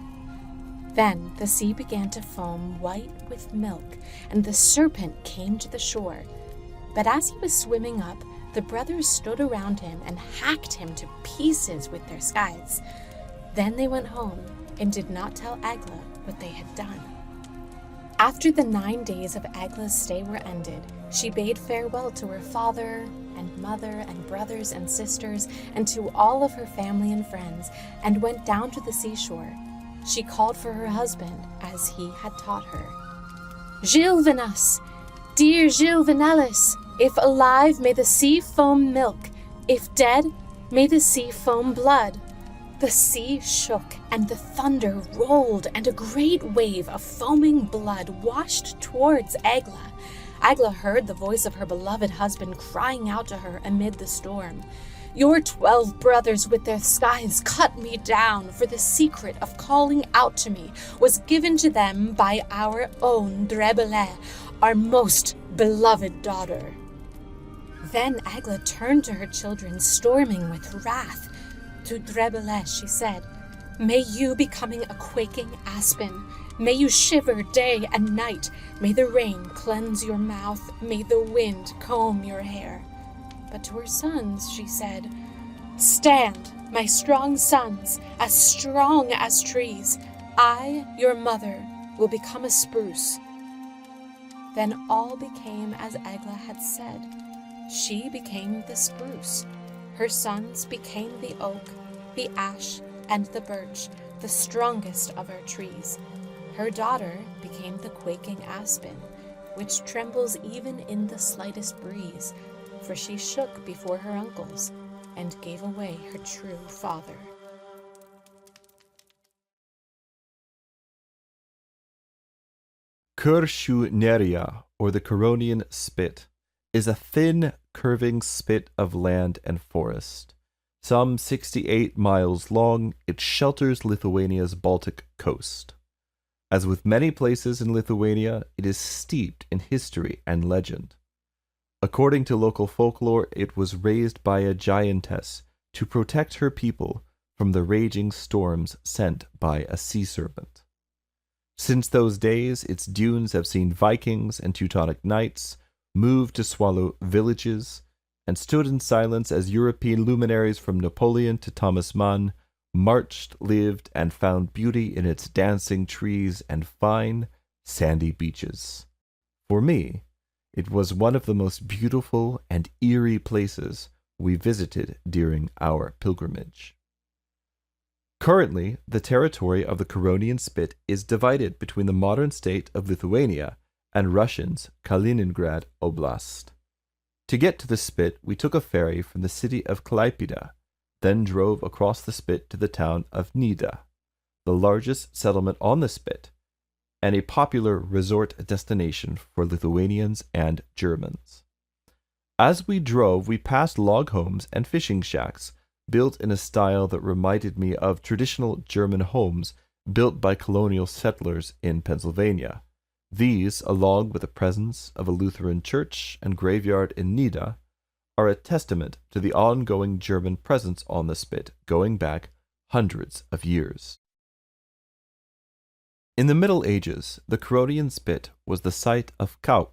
Then the sea began to foam white with milk, and the serpent came to the shore. But as he was swimming up, the brothers stood around him and hacked him to pieces with their scythes. Then they went home and did not tell Agla what they had done. After the 9 days of Agla's stay were ended, she bade farewell to her father and mother and brothers and sisters and to all of her family and friends, and went down to the seashore. She called for her husband as he had taught her. "Gilvinus, dear Gilvinellus, if alive, may the sea foam milk. If dead, may the sea foam blood." The sea shook, and the thunder rolled, and a great wave of foaming blood washed towards Agla. Agla heard the voice of her beloved husband crying out to her amid the storm. "Your 12 brothers with their scythes cut me down, for the secret of calling out to me was given to them by our own Drebele, our most beloved daughter." Then Agla turned to her children, storming with wrath. To Drebele she said, "May you becoming a quaking aspen, may you shiver day and night, may the rain cleanse your mouth, may the wind comb your hair." But to her sons she said, "Stand, my strong sons, as strong as trees. I, your mother, will become a spruce." Then all became as Agla had said. She became the spruce. Her sons became the oak, the ash, and the birch, the strongest of our trees. Her daughter became the quaking aspen, which trembles even in the slightest breeze, for she shook before her uncles and gave away her true father. Curonian, or the Curonian Spit, is a thin, curving spit of land and forest. Some 68 miles long, it shelters Lithuania's Baltic coast. As with many places in Lithuania, it is steeped in history and legend. According to local folklore, it was raised by a giantess to protect her people from the raging storms sent by a sea serpent. Since those days, its dunes have seen Vikings and Teutonic knights move to swallow villages, and stood in silence as European luminaries from Napoleon to Thomas Mann marched, lived, and found beauty in its dancing trees and fine, sandy beaches. For me, it was one of the most beautiful and eerie places we visited during our pilgrimage. Currently, the territory of the Curonian Spit is divided between the modern state of Lithuania and Russia's Kaliningrad Oblast. To get to the Spit, we took a ferry from the city of Klaipėda, then drove across the Spit to the town of Nida, the largest settlement on the Spit, and a popular resort destination for Lithuanians and Germans. As we drove, we passed log homes and fishing shacks built in a style that reminded me of traditional German homes built by colonial settlers in Pennsylvania. These, along with the presence of a Lutheran church and graveyard in Nida, are a testament to the ongoing German presence on the Spit going back hundreds of years. In the Middle Ages, the Curonian Spit was the site of Kaup,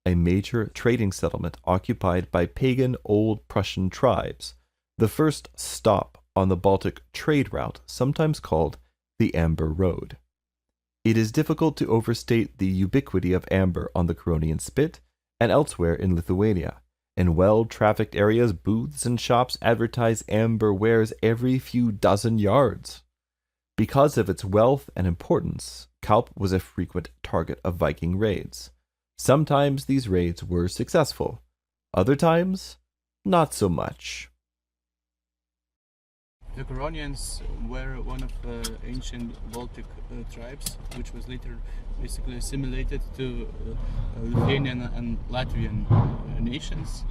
a major trading settlement occupied by pagan Old Prussian tribes, the first stop on the Baltic trade route, sometimes called the Amber Road. It is difficult to overstate the ubiquity of amber on the Curonian Spit and elsewhere in Lithuania. In well-trafficked areas, booths and shops advertise amber wares every few dozen yards. Because of its wealth and importance, Kaup was a frequent target of Viking raids. Sometimes these raids were successful, other times, not so much. The Curonians were one of the ancient Baltic tribes, which was later basically assimilated to Lithuanian and Latvian nations.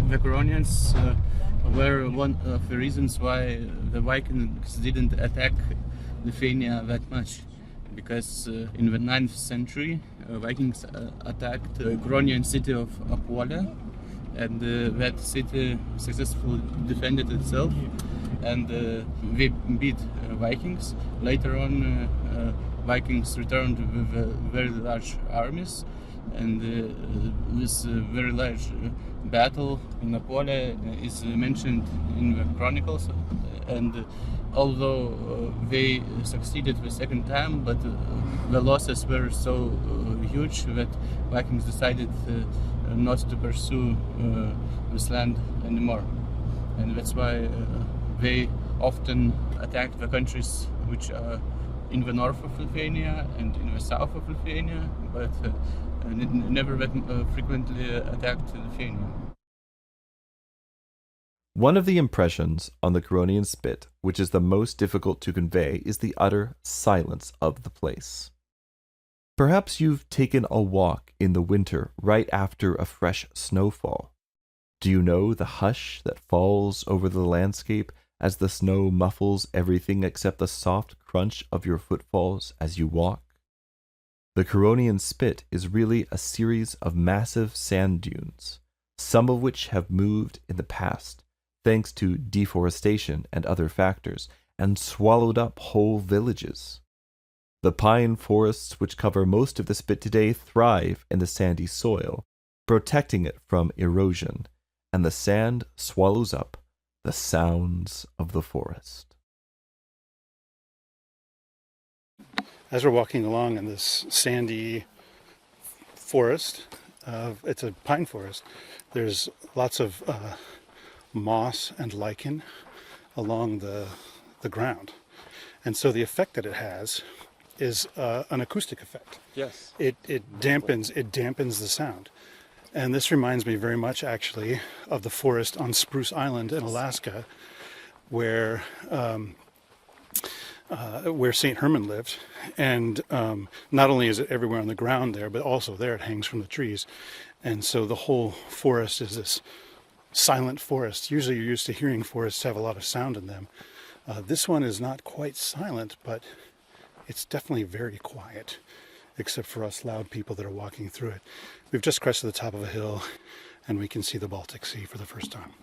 The Curonians were one of the reasons why the Vikings didn't attack Lithuania that much, because in the 9th century Vikings attacked the Curonian city of Apollo, and that city successfully defended itself, and they beat Vikings. Later on, Vikings returned with very large armies, and this very large battle in Apollo is mentioned in the chronicles, and although they succeeded the second time, but the losses were so huge that Vikings decided not to pursue this land anymore, and that's why they often attacked the countries which are in the north of Lithuania and in the south of Lithuania, but never that frequently attacked Lithuania. One of the impressions on the Curonian Spit, which is the most difficult to convey, is the utter silence of the place. Perhaps you've taken a walk in the winter right after a fresh snowfall. Do you know the hush that falls over the landscape as the snow muffles everything except the soft crunch of your footfalls as you walk? The Curonian Spit is really a series of massive sand dunes, some of which have moved in the past, thanks to deforestation and other factors, and swallowed up whole villages. The pine forests which cover most of the Spit today thrive in the sandy soil, protecting it from erosion, and the sand swallows up the sounds of the forest. As we're walking along in this sandy forest, it's a pine forest, there's lots of moss and lichen along the ground. And so the effect that it has is an acoustic effect. Yes. It dampens the sound. And this reminds me very much actually of the forest on Spruce Island in Alaska, where St. Herman lived. And not only is it everywhere on the ground there, but also there it hangs from the trees. And so the whole forest is this silent forest. Usually you're used to hearing forests have a lot of sound in them. This one is not quite silent, but it's definitely very quiet, except for us loud people that are walking through it. We've just crested the top of a hill, and we can see the Baltic Sea for the first time.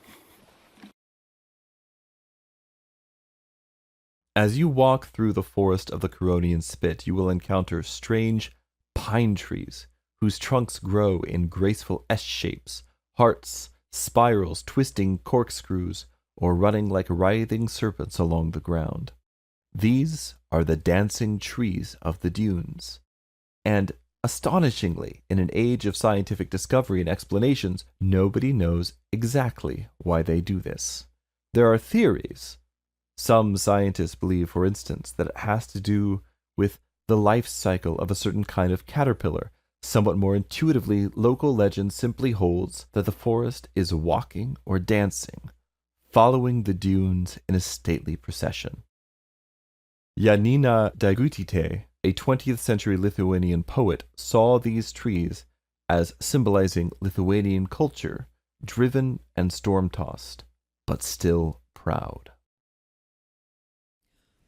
As you walk through the forest of the Curonian Spit, you will encounter strange pine trees whose trunks grow in graceful S-shapes, hearts, spirals, twisting corkscrews, or running like writhing serpents along the ground. These are the dancing trees of the dunes. And astonishingly, in an age of scientific discovery and explanations, nobody knows exactly why they do this. There are theories. Some scientists believe, for instance, that it has to do with the life cycle of a certain kind of caterpillar. Somewhat more intuitively, local legend simply holds that the forest is walking or dancing, following the dunes in a stately procession. Janina Degutytė, a 20th century Lithuanian poet, saw these trees as symbolizing Lithuanian culture, driven and storm-tossed, but still proud.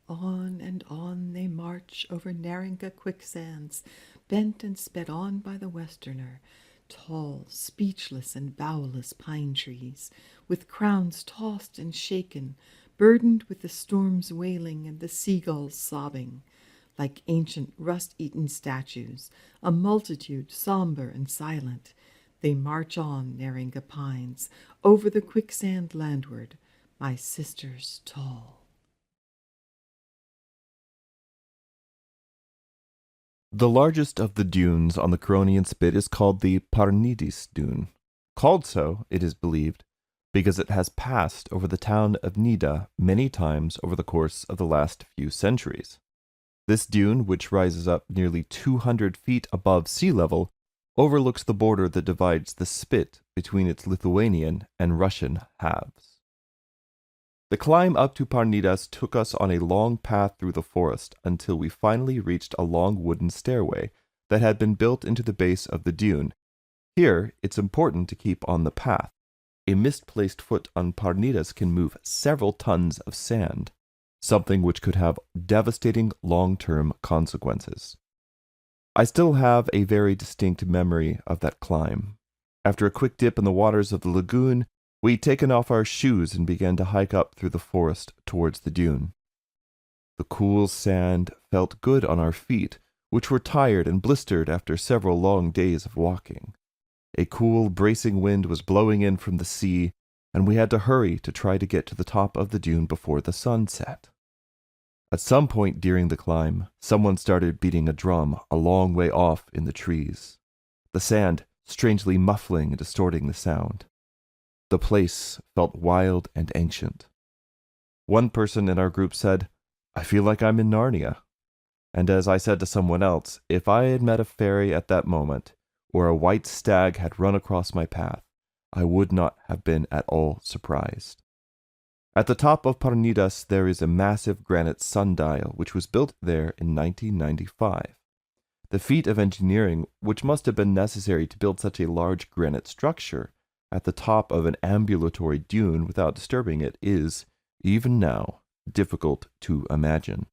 and on they march over Naringa quicksands, bent and sped on by the westerner, tall, speechless and bowelless pine trees, with crowns tossed and shaken, burdened with the storm's wailing and the seagulls sobbing. Like ancient rust-eaten statues, a multitude somber and silent, they march on, Naringa pines, over the quicksand landward, my sisters tall. The largest of the dunes on the Curonian Spit is called the Parnidis dune, called so, it is believed, because it has passed over the town of Nida many times over the course of the last few centuries. This dune, which rises up nearly 200 feet above sea level, overlooks the border that divides the Spit between its Lithuanian and Russian halves. The climb up to Parnidas took us on a long path through the forest until we finally reached a long wooden stairway that had been built into the base of the dune. Here, it's important to keep on the path. A misplaced foot on Parnidas can move several tons of sand, something which could have devastating long-term consequences. I still have a very distinct memory of that climb. After a quick dip in the waters of the lagoon, we'd taken off our shoes and began to hike up through the forest towards the dune. The cool sand felt good on our feet, which were tired and blistered after several long days of walking. A cool, bracing wind was blowing in from the sea, and we had to hurry to try to get to the top of the dune before the sun set. At some point during the climb, someone started beating a drum a long way off in the trees, the sand strangely muffling and distorting the sound. The place felt wild and ancient. One person in our group said, "I feel like I'm in Narnia." And as I said to someone else, if I had met a fairy at that moment, or a white stag had run across my path, I would not have been at all surprised. At the top of Parnidas there is a massive granite sundial which was built there in 1995. The feat of engineering which must have been necessary to build such a large granite structure at the top of an ambulatory dune without disturbing it is, even now, difficult to imagine.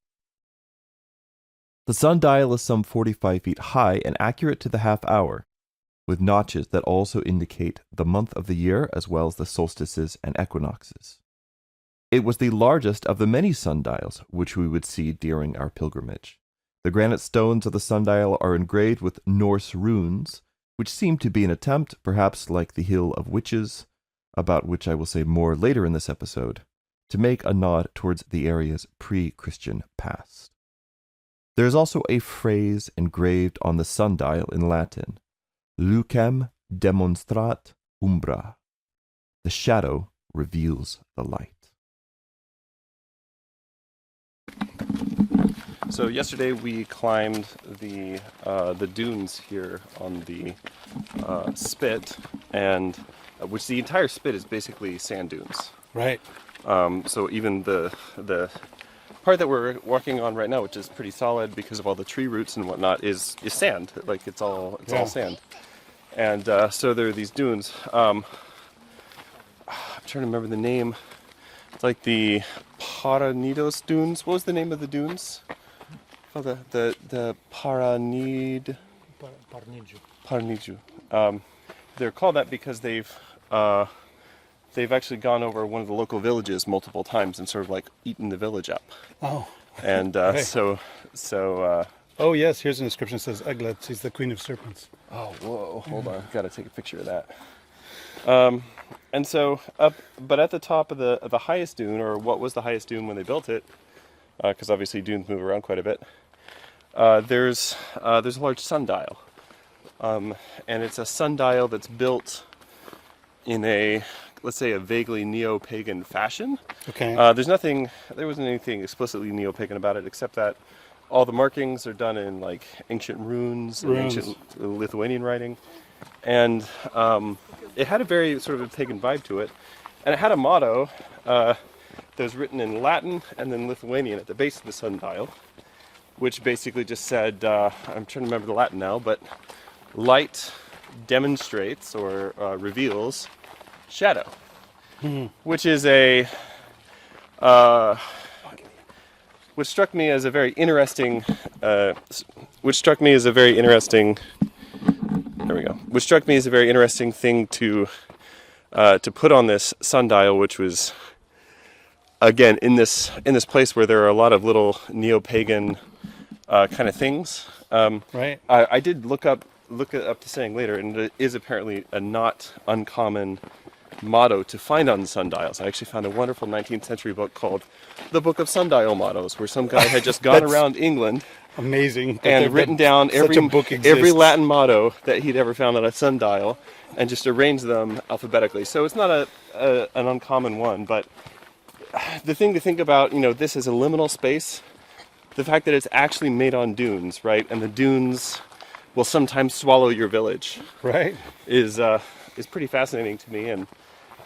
The sundial is some 45 feet high and accurate to the half hour, with notches that also indicate the month of the year as well as the solstices and equinoxes. It was the largest of the many sundials which we would see during our pilgrimage. The granite stones of the sundial are engraved with Norse runes, which seem to be an attempt, perhaps like the Hill of Witches, about which I will say more later in this episode, to make a nod towards the area's pre-Christian past. There is also a phrase engraved on the sundial in Latin, Lucem demonstrat umbra. The shadow reveals the light. So yesterday we climbed the dunes here on the Spit, and which the entire Spit is basically sand dunes. Right. So even the part that we're walking on right now, which is pretty solid because of all the tree roots and whatnot, is sand. Like it's all sand. And so there are these dunes. I'm trying to remember the name. It's like the Paranidos dunes. What was the name of the dunes? Oh, the Parniju. They're called that because they've actually gone over one of the local villages multiple times and sort of like eaten the village up. Oh. And okay. so. Oh yes, here's an inscription that says Agla. She's the queen of serpents. Oh whoa! Hold on, got to take a picture of that. And so but at the top of the highest dune, or what was the highest dune when they built it, because obviously dunes move around quite a bit. There's a large sundial, and it's a sundial that's built in a, let's say, a vaguely neo-pagan fashion. Okay. There wasn't anything explicitly neo-pagan about it, except that all the markings are done in like ancient runes. And ancient Lithuanian writing, and it had a very sort of a pagan vibe to it, and it had a motto that was written in Latin and then Lithuanian at the base of the sundial, which basically just said, I'm trying to remember the Latin now, but light demonstrates or reveals shadow, which is a which struck me as a very interesting, which struck me as a very interesting thing to put on this sundial, which was, again, in this place where there are a lot of little neo-pagan kind of things. Right. I did look it up to saying later, and it is apparently a not uncommon motto to find on sundials. I actually found a wonderful 19th century book called The Book of Sundial Mottos, where some guy had just gone around England Amazing. and written down such a book every exists. Latin motto that he'd ever found on a sundial and just arranged them alphabetically. So it's not an uncommon one, but the thing to think about, this is a liminal space. The fact that it's actually made on dunes, right? And the dunes will sometimes swallow your village. Right. Is pretty fascinating to me,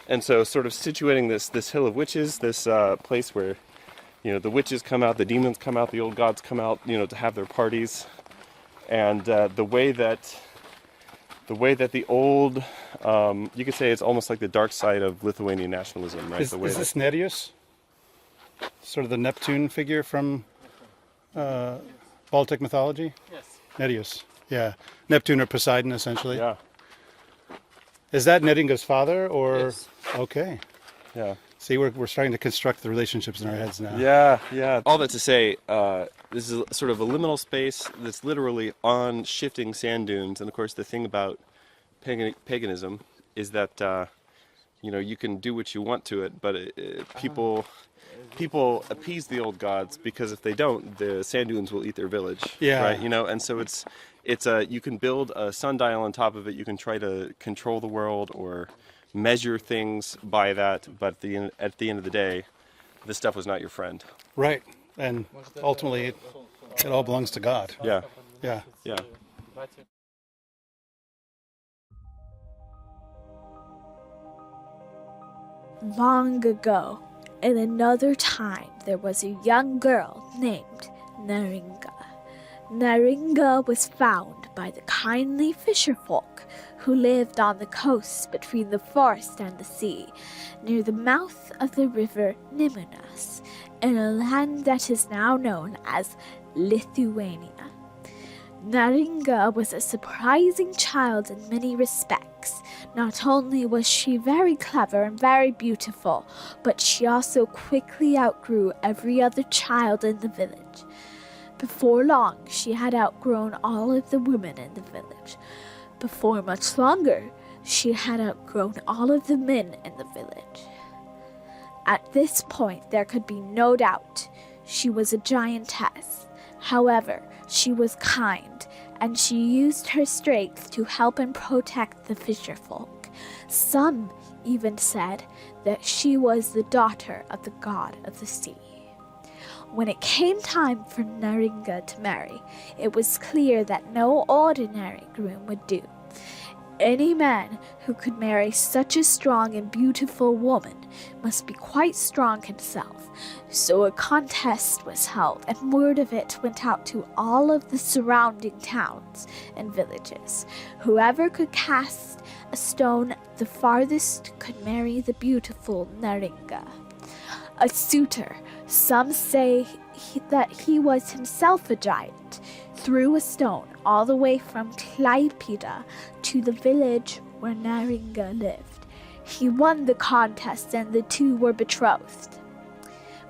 and so sort of situating this hill of witches, this place where the witches come out, the demons come out, the old gods come out, to have their parties, and the way that the old, you could say it's almost like the dark side of Lithuanian nationalism, right? Is this Nedius? Sort of the Neptune figure from Baltic mythology? Yes. Nedius, yeah. Neptune or Poseidon, essentially. Yeah. Is that Naringa's father, or? Yes. Okay. Yeah. See, we're starting to construct the relationships in our heads now. Yeah. All that to say, this is sort of a liminal space that's literally on shifting sand dunes. And of course, the thing about paganism is that, you can do what you want to it, but people appease the old gods, because if they don't, the sand dunes will eat their village. Yeah. Right. And so it's you can build a sundial on top of it. You can try to control the world or measure things by that, but at the end of the day, this stuff was not your friend. Right. And ultimately, it all belongs to God. Yeah. Yeah. Yeah. Long ago, in another time, there was a young girl named Naringa. Naringa was found by the kindly fisherfolk who lived on the coast between the forest and the sea, near the mouth of the river Nemunas, in a land that is now known as Lithuania. Naringa was a surprising child in many respects. Not only was she very clever and very beautiful, but she also quickly outgrew every other child in the village. Before long, she had outgrown all of the women in the village. Before much longer, she had outgrown all of the men in the village. At this point, there could be no doubt she was a giantess. However, she was kind, and she used her strength to help and protect the fisherfolk. Some even said that she was the daughter of the god of the sea. When it came time for Naringa to marry, it was clear that no ordinary groom would do. Any man who could marry such a strong and beautiful woman must be quite strong himself. So a contest was held, and word of it went out to all of the surrounding towns and villages. Whoever could cast a stone the farthest could marry the beautiful Naringa. A suitor, some say that he was himself a giant, threw a stone all the way from Klaipeda to the village where Naringa lived. He won the contest, and the two were betrothed.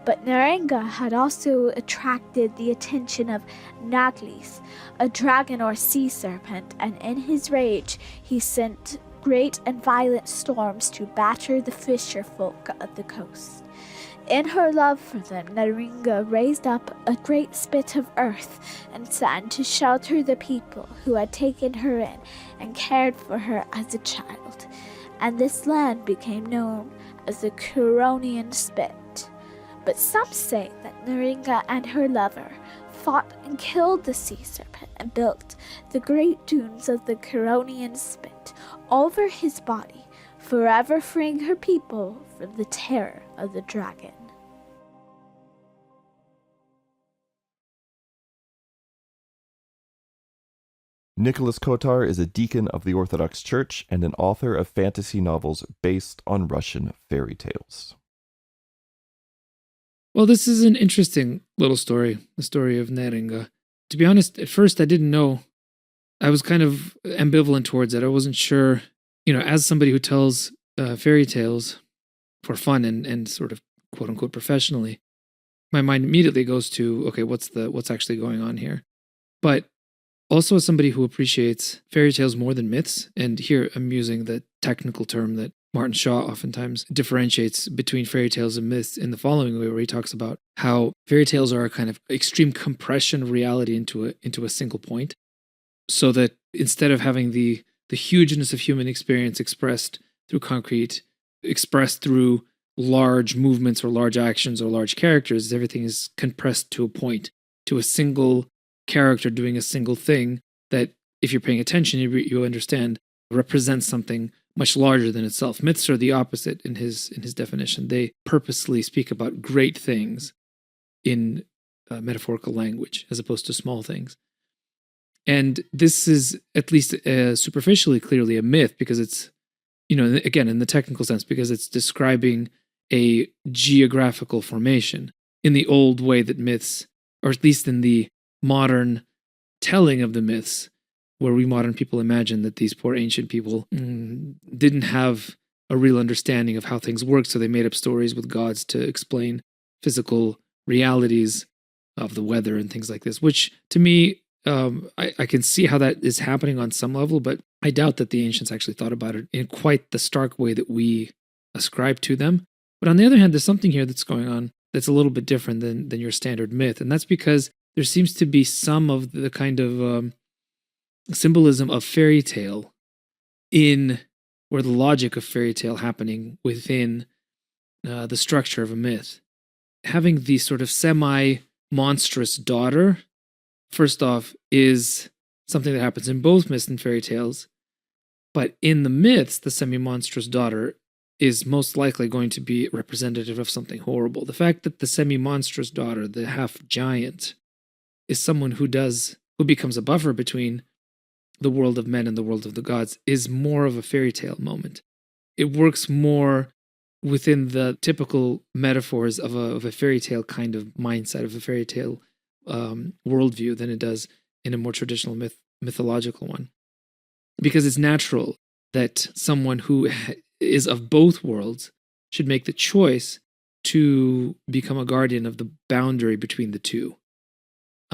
But Naringa had also attracted the attention of Naglis, a dragon or sea serpent, and in his rage he sent great and violent storms to batter the fisherfolk of the coast. In her love for them, Naringa raised up a great spit of earth and sand to shelter the people who had taken her in and cared for her as a child, and this land became known as the Curonian Spit. But some say that Naringa and her lover fought and killed the sea serpent and built the great dunes of the Curonian Spit over his body, forever freeing her people from the terror of the dragon. Nicholas Kotar is a deacon of the Orthodox Church and an author of fantasy novels based on Russian fairy tales. Well, this is an interesting little story, the story of Naringa. To be honest, at first I didn't know. I was kind of ambivalent towards it. I wasn't sure, as somebody who tells fairy tales for fun and sort of quote unquote professionally, my mind immediately goes to, okay, what's actually going on here? But also as somebody who appreciates fairy tales more than myths, and here I'm using the technical term that Martin Shaw oftentimes differentiates between fairy tales and myths in the following way, where he talks about how fairy tales are a kind of extreme compression of reality into a single point, so that instead of having the hugeness of human experience expressed through concrete, expressed through large movements or large actions or large characters, everything is compressed to a point, to a single character doing a single thing that, if you're paying attention, you understand represents something much larger than itself. Myths are the opposite in his definition. They purposely speak about great things in metaphorical language as opposed to small things. And this is, at least superficially, clearly a myth, because it's, again, in the technical sense, because it's describing a geographical formation in the old way that myths, or at least in the modern telling of the myths, where we modern people imagine that these poor ancient people didn't have a real understanding of how things work, so they made up stories with gods to explain physical realities of the weather and things like this, which to me, I can see how that is happening on some level, but I doubt that the ancients actually thought about it in quite the stark way that we ascribe to them. But on the other hand, there's something here that's going on that's a little bit different than your standard myth, and that's because there seems to be some of the kind of symbolism of fairy tale or the logic of fairy tale happening within the structure of a myth. Having the sort of semi-monstrous daughter, first off, is something that happens in both myths and fairy tales, but in the myths, the semi-monstrous daughter is most likely going to be representative of something horrible. The fact that the semi-monstrous daughter, the half-giant, is someone who becomes a buffer between the world of men and the world of the gods is more of a fairy tale moment. It works more within the typical metaphors of a fairy tale kind of mindset, of a fairy tale worldview, than it does in a more traditional mythological one. Because it's natural that someone who is of both worlds should make the choice to become a guardian of the boundary between the two.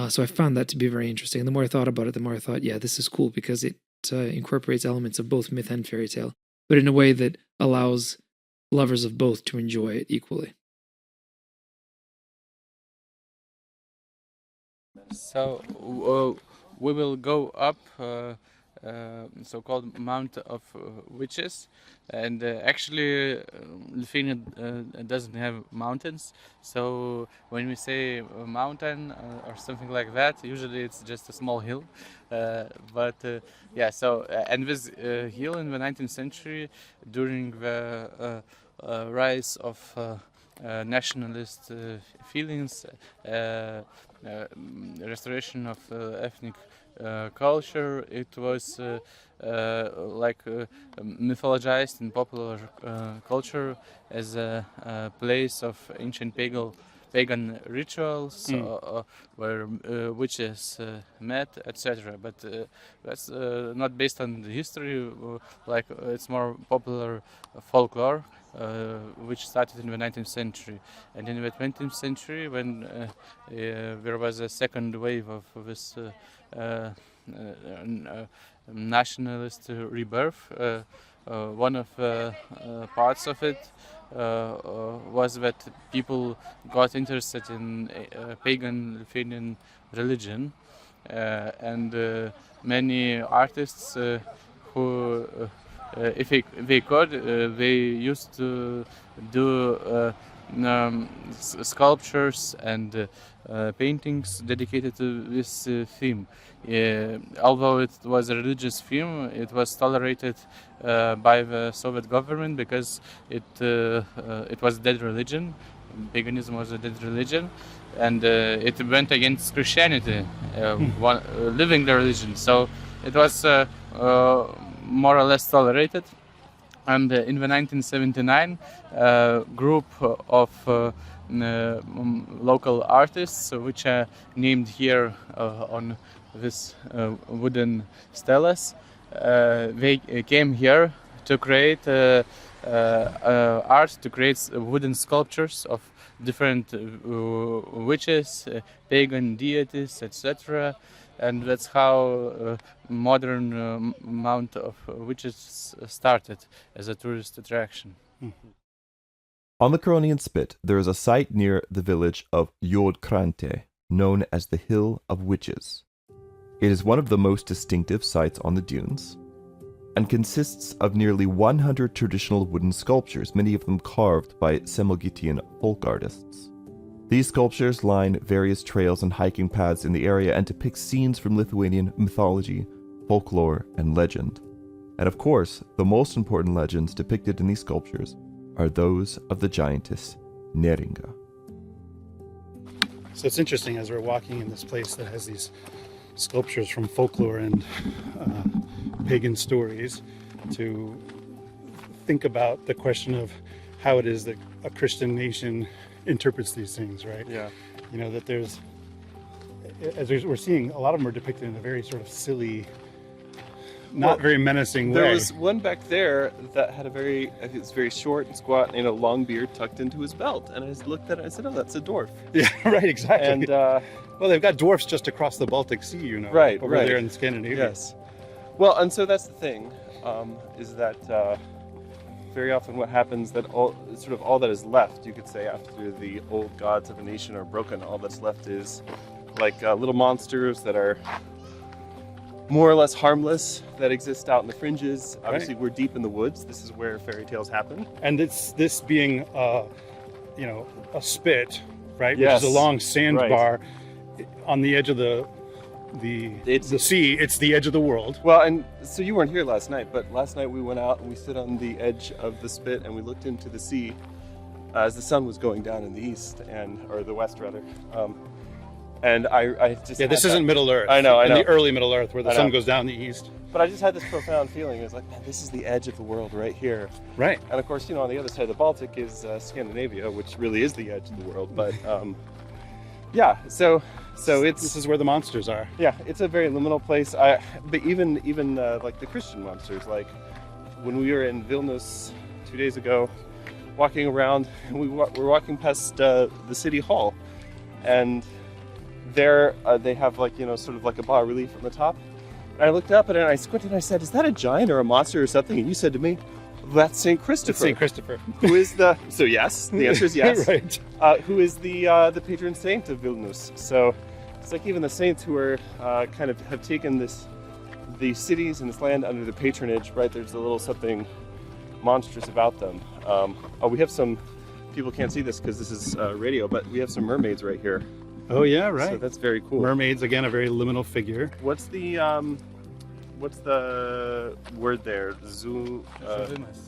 So I found that to be very interesting. And the more I thought about it, the more I thought, yeah, this is cool, because it incorporates elements of both myth and fairy tale, but in a way that allows lovers of both to enjoy it equally. So we will go up so-called Mount of Witches, and actually Lithuania doesn't have mountains, so when we say a mountain or something like that, usually it's just a small hill, and this hill in the 19th century, during the rise of nationalist feelings, restoration of ethnic culture, it was mythologized in popular culture as a place of ancient pagan rituals where witches met, etc. But that's not based on the history. It's more popular folklore, which started in the 19th century. And in the 20th century, when there was a second wave of this nationalist rebirth, one of the parts of it was that people got interested in pagan Lithuanian religion, and many artists who, if they could, they used to do sculptures and paintings dedicated to this theme. Although it was a religious theme, it was tolerated by the Soviet government because it was a dead religion. Paganism was a dead religion, and it went against Christianity, living the religion. So it was more or less tolerated. And in the 1979, group of local artists, which are named here on this wooden steles. They came here to create art, to create wooden sculptures of different witches, pagan deities, etc. And that's how modern Mount of Witches started as a tourist attraction. On the Curonian Spit, there is a site near the village of Jodkrante, known as the Hill of Witches. It is one of the most distinctive sites on the dunes, and consists of nearly 100 traditional wooden sculptures, many of them carved by Samogitian folk artists. These sculptures line various trails and hiking paths in the area and depict scenes from Lithuanian mythology, folklore, and legend. And of course, the most important legends depicted in these sculptures are those of the giantess Naringa. So it's interesting as we're walking in this place that has these sculptures from folklore and pagan stories to think about the question of how it is that a Christian nation interprets these things, right? Yeah. You know, that there's, as we're seeing, a lot of them are depicted in a very sort of silly, not very menacing way. There was one back there that had it's very short and squat and a long beard tucked into his belt. And I just looked at it and I said, oh, that's a dwarf. Yeah, right, exactly. And, well, they've got dwarfs just across the Baltic Sea, you know, right, over there in Scandinavia. Yes. Well, and so that's the thing, is that very often what happens that all that is left, you could say, after the old gods of a nation are broken, all that's left is like little monsters that are more or less harmless, that exist out in the fringes. Obviously, we're deep in the woods. This is where fairy tales happen. And this being, you know, a spit, right? Yes. Which is a long sandbar on the edge of the sea. It's the edge of the world. Well, and so you weren't here last night, but last night we went out and we stood on the edge of the spit and we looked into the sea as the sun was going down in the east, or the west rather. And I just this isn't Middle Earth. I know. In the early Middle Earth where the sun goes down in the east. But I just had this profound feeling. It was like, man, this is the edge of the world right here. Right. And of course, you know, on the other side of the Baltic is Scandinavia, which really is the edge of the world. But yeah, so this is where the monsters are. Yeah, it's a very liminal place. But even like the Christian monsters, like when we were in Vilnius 2 days ago, walking around, and we're walking past the city hall, and there they have like, you know, sort of like a bas relief on the top. And I looked up at it and I squinted and I said, "Is that a giant or a monster or something?" And you said to me, "That's Saint Christopher." It's Saint Christopher. Who is so yes, the answer is yes. Right. Who is the patron saint of Vilnius? So it's like even the saints who are kind of have taken these cities and this land under the patronage, right? There's a little something monstrous about them. We have some people can't see this because this is radio, but we have some mermaids right here. Oh yeah, right. So that's very cool. Mermaids, again, a very liminal figure. What's the word there? Zuvimas.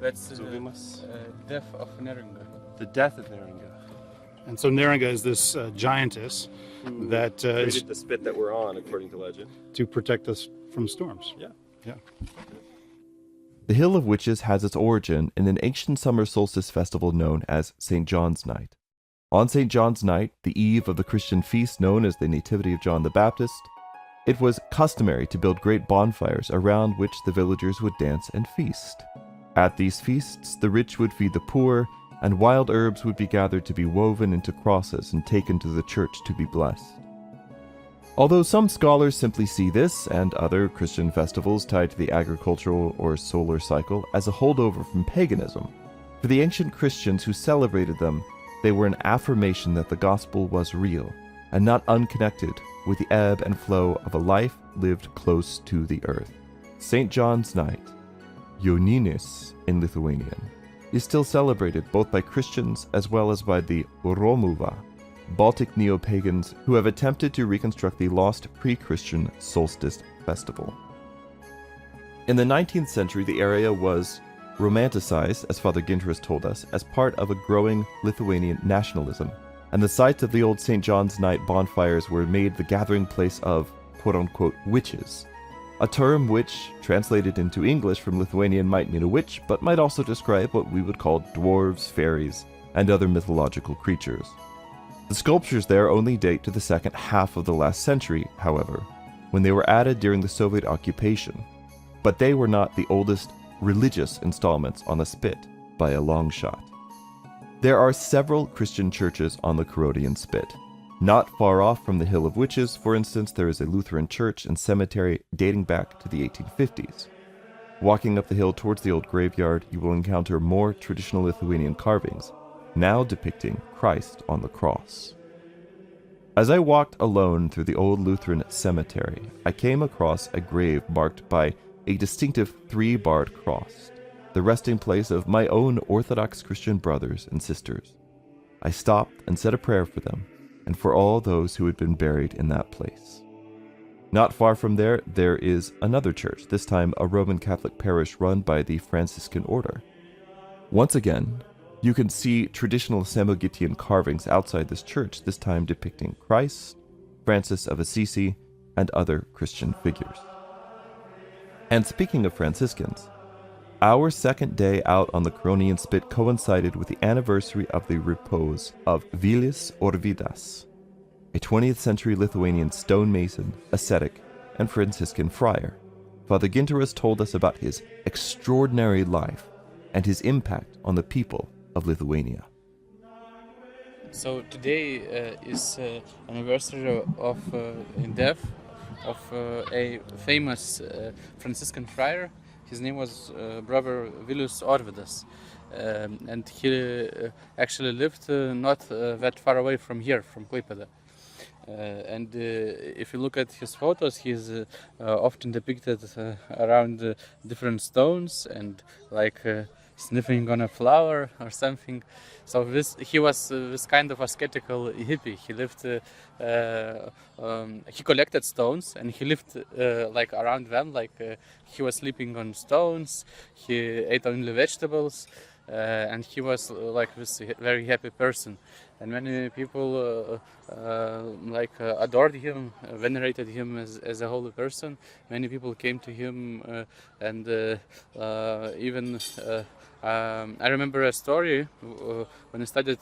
That's Zuvimas. Death of Naringa. The death of Naringa. And so Naringa is this giantess that created the spit that we're on, according to legend, to protect us from storms. Yeah. The Hill of Witches has its origin in an ancient summer solstice festival known as St. John's Night. On St. John's Night, the eve of the Christian feast known as the Nativity of John the Baptist, it was customary to build great bonfires around which the villagers would dance and feast. At these feasts, the rich would feed the poor, and wild herbs would be gathered to be woven into crosses and taken to the church to be blessed. Although some scholars simply see this and other Christian festivals tied to the agricultural or solar cycle as a holdover from paganism, for the ancient Christians who celebrated them, they were an affirmation that the gospel was real and not unconnected with the ebb and flow of a life lived close to the earth. St. John's Night, Joninės in Lithuanian, is still celebrated both by Christians as well as by the Romuva, Baltic neo-pagans who have attempted to reconstruct the lost pre-Christian solstice festival. In the 19th century, the area was romanticized, as Father Ginter has told us, as part of a growing Lithuanian nationalism, and the sites of the old St. John's Night bonfires were made the gathering place of quote-unquote witches, a term which, translated into English from Lithuanian, might mean a witch, but might also describe what we would call dwarves, fairies, and other mythological creatures. The sculptures there only date to the second half of the last century, however, when they were added during the Soviet occupation, but they were not the oldest religious installments on the Spit by a long shot. There are several Christian churches on the Curonian Spit. Not far off from the Hill of Witches, for instance, there is a Lutheran church and cemetery dating back to the 1850s. Walking up the hill towards the old graveyard, you will encounter more traditional Lithuanian carvings, now depicting Christ on the cross. As I walked alone through the old Lutheran cemetery, I came across a grave marked by a distinctive three-barred cross, the resting place of my own Orthodox Christian brothers and sisters. I stopped and said a prayer for them, and for all those who had been buried in that place. Not far from there is another church, this time a Roman Catholic parish run by the Franciscan order. Once again, you can see traditional Samogitian carvings outside this church, this time depicting Christ, Francis of Assisi, and other Christian figures. And speaking of Franciscans, our second day out on the Curonian Spit coincided with the anniversary of the repose of Vilis Orvidas, a 20th century Lithuanian stonemason, ascetic, and Franciscan friar. Father Ginteras told us about his extraordinary life and his impact on the people of Lithuania. So today is anniversary of death of a famous Franciscan friar. His name was Brother Vilius Orvidas, and he actually lived not that far away from here, from Klaipėda. And if you look at his photos, he's often depicted around different stones and like sniffing on a flower or something. So he was this kind of ascetical hippie. He lived, he collected stones and he lived like around them, like he was sleeping on stones, he ate only vegetables, and he was like this very happy person. And many people adored him, venerated him as a holy person. Many people came to him, and even I remember a story when I studied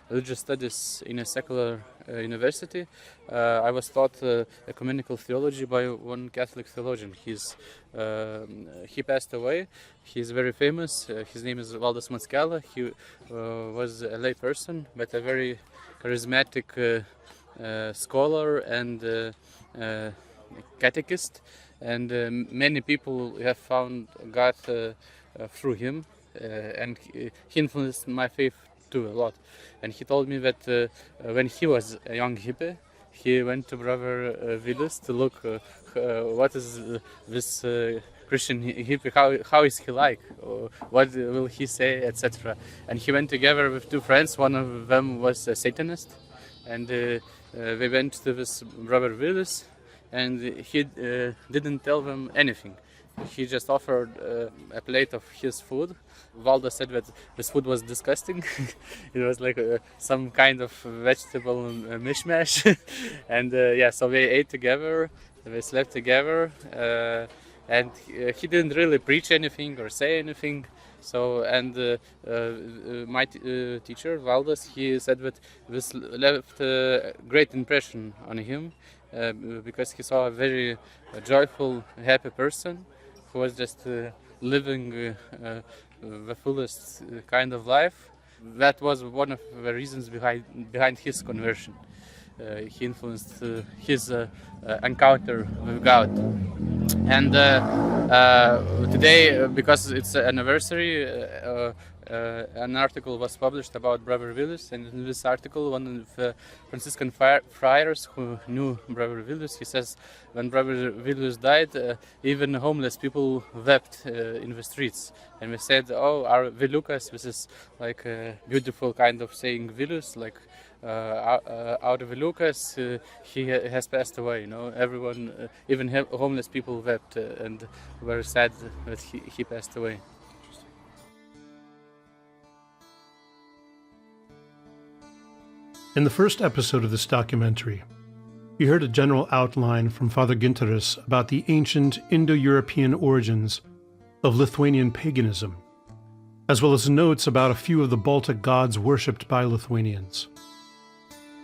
religious studies in a secular university. I was taught ecumenical theology by one Catholic theologian. He passed away. He's very famous. His name is Valdas Mackela. He was a lay person, but a very charismatic scholar and catechist. And many people have found God through him. And he influenced my faith too a lot. And he told me that when he was a young hippie, he went to Brother Vilius to look what is this Christian hippie, how is he like, what will he say, etc. And he went together with two friends. One of them was a Satanist, and they went to this Brother Vilius, and he didn't tell them anything. He just offered a plate of his food. Valda said that this food was disgusting. It was like some kind of vegetable mishmash. And so they ate together, they slept together, and he didn't really preach anything or say anything. So, and my teacher, Valdas, he said that this left a great impression on him because he saw a very joyful, happy person who was just living the fullest kind of life. That was one of the reasons behind his conversion. He influenced his encounter with God. And today, because it's an anniversary, an article was published about Brother Vilius, and in this article, one of the Franciscan friars who knew Brother Vilius, he says, when Brother Vilius died, even homeless people wept in the streets, and we said, "Oh, our Vilukas," this is like a beautiful kind of saying Vilius, like our Vilukas, he has passed away. You know, everyone, even homeless people wept and were sad that he passed away. In the first episode of this documentary, you heard a general outline from Father Ginteras about the ancient Indo-European origins of Lithuanian paganism as well as notes about a few of the Baltic gods worshipped by Lithuanians.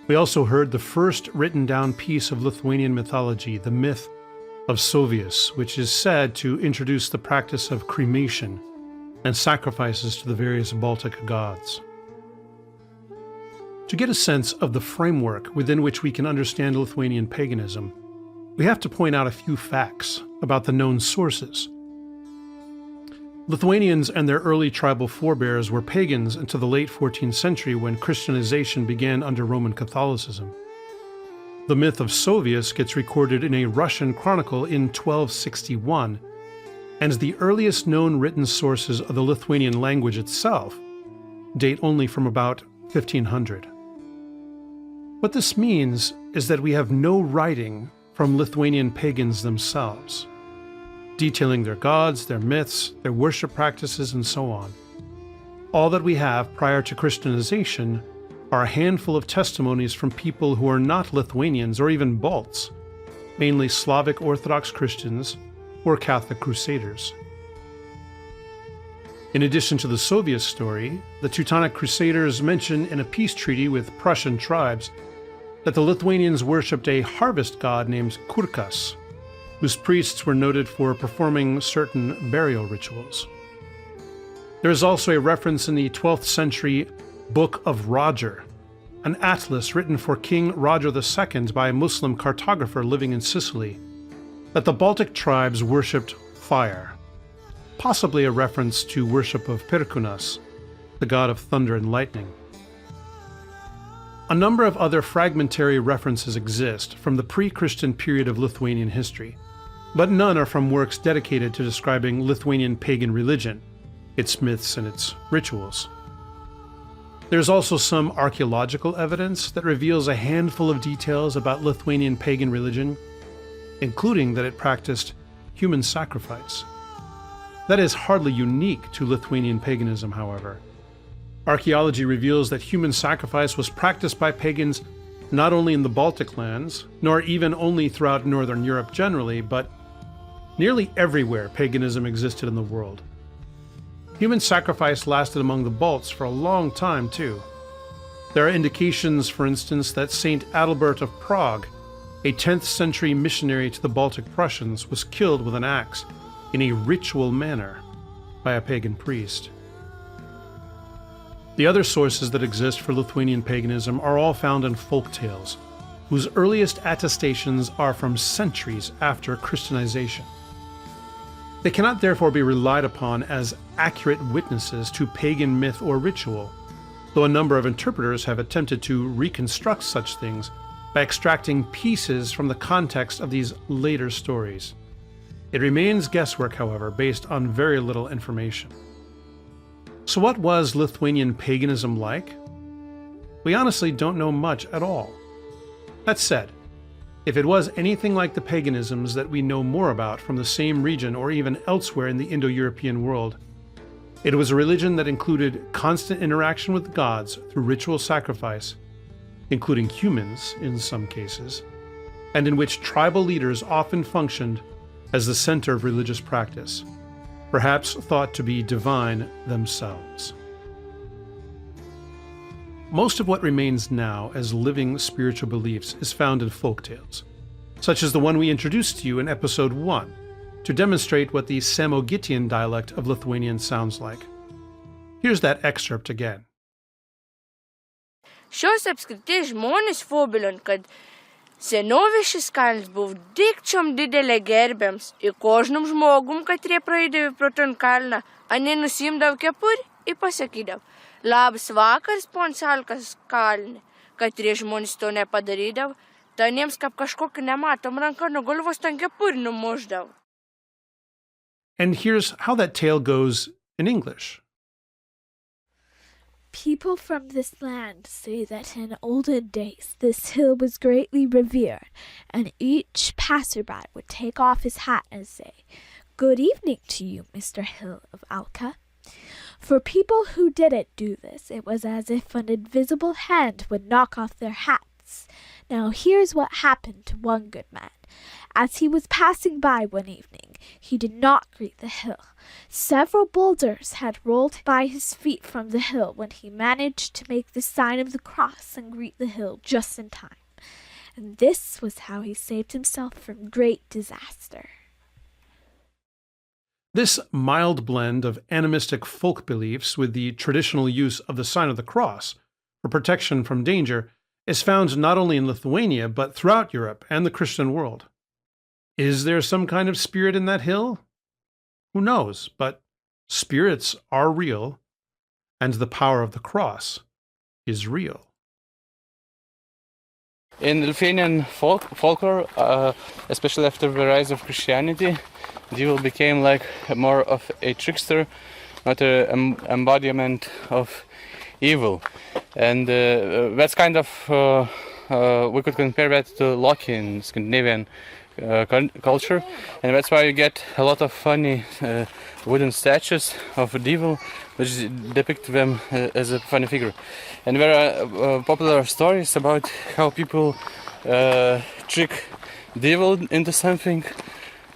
We also heard the first written down piece of Lithuanian mythology, the myth of Sovius, which is said to introduce the practice of cremation and sacrifices to the various Baltic gods. To get a sense of the framework within which we can understand Lithuanian paganism, we have to point out a few facts about the known sources. Lithuanians and their early tribal forebears were pagans until the late 14th century when Christianization began under Roman Catholicism. The myth of Sovius gets recorded in a Russian chronicle in 1261, and the earliest known written sources of the Lithuanian language itself date only from about 1500. What this means is that we have no writing from Lithuanian pagans themselves, detailing their gods, their myths, their worship practices, and so on. All that we have prior to Christianization are a handful of testimonies from people who are not Lithuanians or even Balts, mainly Slavic Orthodox Christians or Catholic Crusaders. In addition to the Soviet story, the Teutonic Crusaders mention in a peace treaty with Prussian tribes that the Lithuanians worshipped a harvest god named Kurkas, whose priests were noted for performing certain burial rituals. There is also a reference in the 12th century Book of Roger, an atlas written for King Roger II by a Muslim cartographer living in Sicily, that the Baltic tribes worshipped fire, possibly a reference to worship of Perkunas, the god of thunder and lightning. A number of other fragmentary references exist from the pre-Christian period of Lithuanian history, but none are from works dedicated to describing Lithuanian pagan religion, its myths and its rituals. There's also some archaeological evidence that reveals a handful of details about Lithuanian pagan religion, including that it practiced human sacrifice. That is hardly unique to Lithuanian paganism, however. Archaeology reveals that human sacrifice was practiced by pagans not only in the Baltic lands, nor even only throughout Northern Europe generally, but nearly everywhere paganism existed in the world. Human sacrifice lasted among the Balts for a long time, too. There are indications, for instance, that Saint Adalbert of Prague, a 10th century missionary to the Baltic Prussians, was killed with an axe in a ritual manner by a pagan priest. The other sources that exist for Lithuanian paganism are all found in folk tales, whose earliest attestations are from centuries after Christianization. They cannot therefore be relied upon as accurate witnesses to pagan myth or ritual, though a number of interpreters have attempted to reconstruct such things by extracting pieces from the context of these later stories. It remains guesswork, however, based on very little information. So what was Lithuanian paganism like? We honestly don't know much at all. That said, if it was anything like the paganisms that we know more about from the same region or even elsewhere in the Indo-European world, it was a religion that included constant interaction with the gods through ritual sacrifice, including humans in some cases, and in which tribal leaders often functioned as the center of religious practice, perhaps thought to be divine themselves. Most of what remains now as living spiritual beliefs is found in folktales, such as the one we introduced to you in episode 1, to demonstrate what the Samogitian dialect of Lithuanian sounds like. Here's that excerpt again. Šios apskritai žmonės fobulin, kad senovišis kalnis buvo dikčiom didelė gerbiams, į kožnum žmogum, katrie praeidavo pro ton kalną, ane nusimdavo kepurį ir pasakydavo, labas vakars, pon Salkas kalne, katrie žmonės to nepadarydavo, taniems kaip kažkokį nematom ranką nuo galvos ten kepurį numuždavo. And here's how that tale goes in English. People from this land say that in olden days this hill was greatly revered, and each passerby would take off his hat and say, "Good evening to you, Mr. Hill of Alka." For people who didn't do this, it was as if an invisible hand would knock off their hats. Now here's what happened to one good man. As he was passing by one evening, he did not greet the hill. Several boulders had rolled by his feet from the hill when he managed to make the sign of the cross and greet the hill just in time. And this was how he saved himself from great disaster. This mild blend of animistic folk beliefs with the traditional use of the sign of the cross for protection from danger is found not only in Lithuania, but throughout Europe and the Christian world. Is there some kind of spirit in that hill? Who knows, but spirits are real, and the power of the cross is real. In Lithuanian folklore, especially after the rise of Christianity, the devil became like more of a trickster, not an embodiment of evil. And that's kind of, we could compare that to Loki in Scandinavian culture, and that's why you get a lot of funny wooden statues of the devil which depict them as a funny figure. And there are popular stories about how people trick devil into something,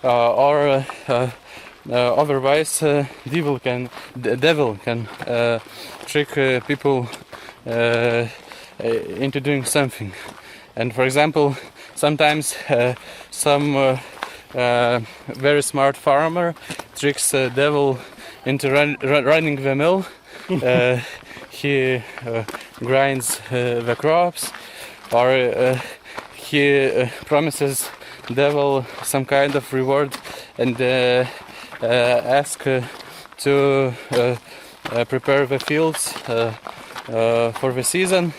or otherwise devil can trick people into doing something. And for example, sometimes some very smart farmer tricks the devil into running the mill. He grinds the crops, or he promises devil some kind of reward and asks to prepare the fields for the season,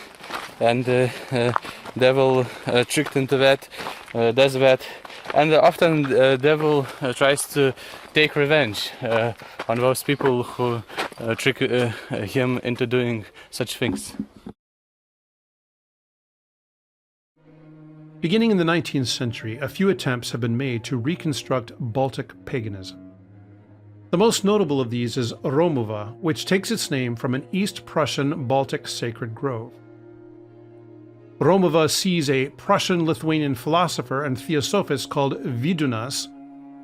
and devil tricked into that does that, and often the devil tries to take revenge on those people who trick him into doing such things. Beginning in the 19th century, a few attempts have been made to reconstruct Baltic paganism. The most notable of these is Romuva, which takes its name from an East Prussian Baltic sacred grove. Romuva sees a Prussian-Lithuanian philosopher and theosophist called Vidunas,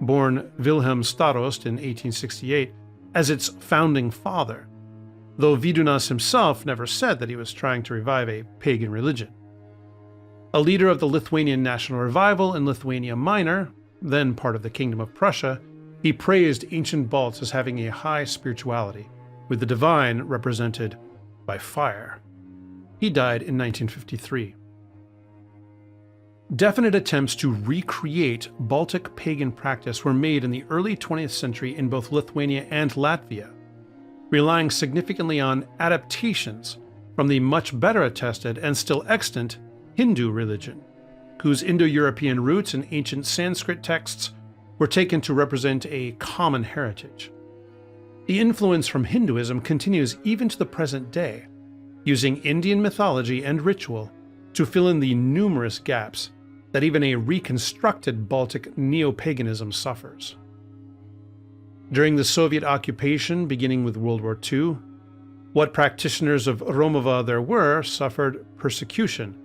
born Wilhelm Starost in 1868, as its founding father, though Vidunas himself never said that he was trying to revive a pagan religion. A leader of the Lithuanian national revival in Lithuania Minor, then part of the Kingdom of Prussia, he praised ancient Balts as having a high spirituality, with the divine represented by fire. He died in 1953. Definite attempts to recreate Baltic pagan practice were made in the early 20th century in both Lithuania and Latvia, relying significantly on adaptations from the much better attested and still extant Hindu religion, whose Indo-European roots in ancient Sanskrit texts were taken to represent a common heritage. The influence from Hinduism continues even to the present day, using Indian mythology and ritual to fill in the numerous gaps that even a reconstructed Baltic neo-paganism suffers. During the Soviet occupation, beginning with World War II, what practitioners of Romuva there were suffered persecution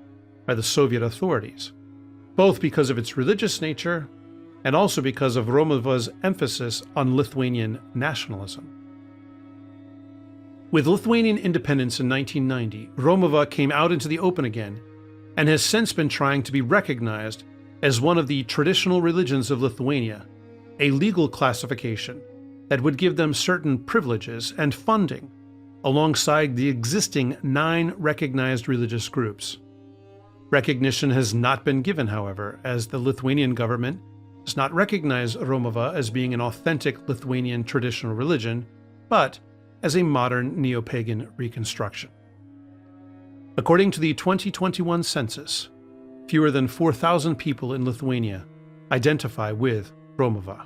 by the Soviet authorities, both because of its religious nature and also because of Romuva's emphasis on Lithuanian nationalism. With Lithuanian independence in 1990, Romuva came out into the open again and has since been trying to be recognized as one of the traditional religions of Lithuania, a legal classification that would give them certain privileges and funding alongside the existing 9 recognized religious groups. Recognition has not been given, however, as the Lithuanian government does not recognize Romuva as being an authentic Lithuanian traditional religion, but as a modern neo-pagan reconstruction. According to the 2021 census, fewer than 4,000 people in Lithuania identify with Romuva.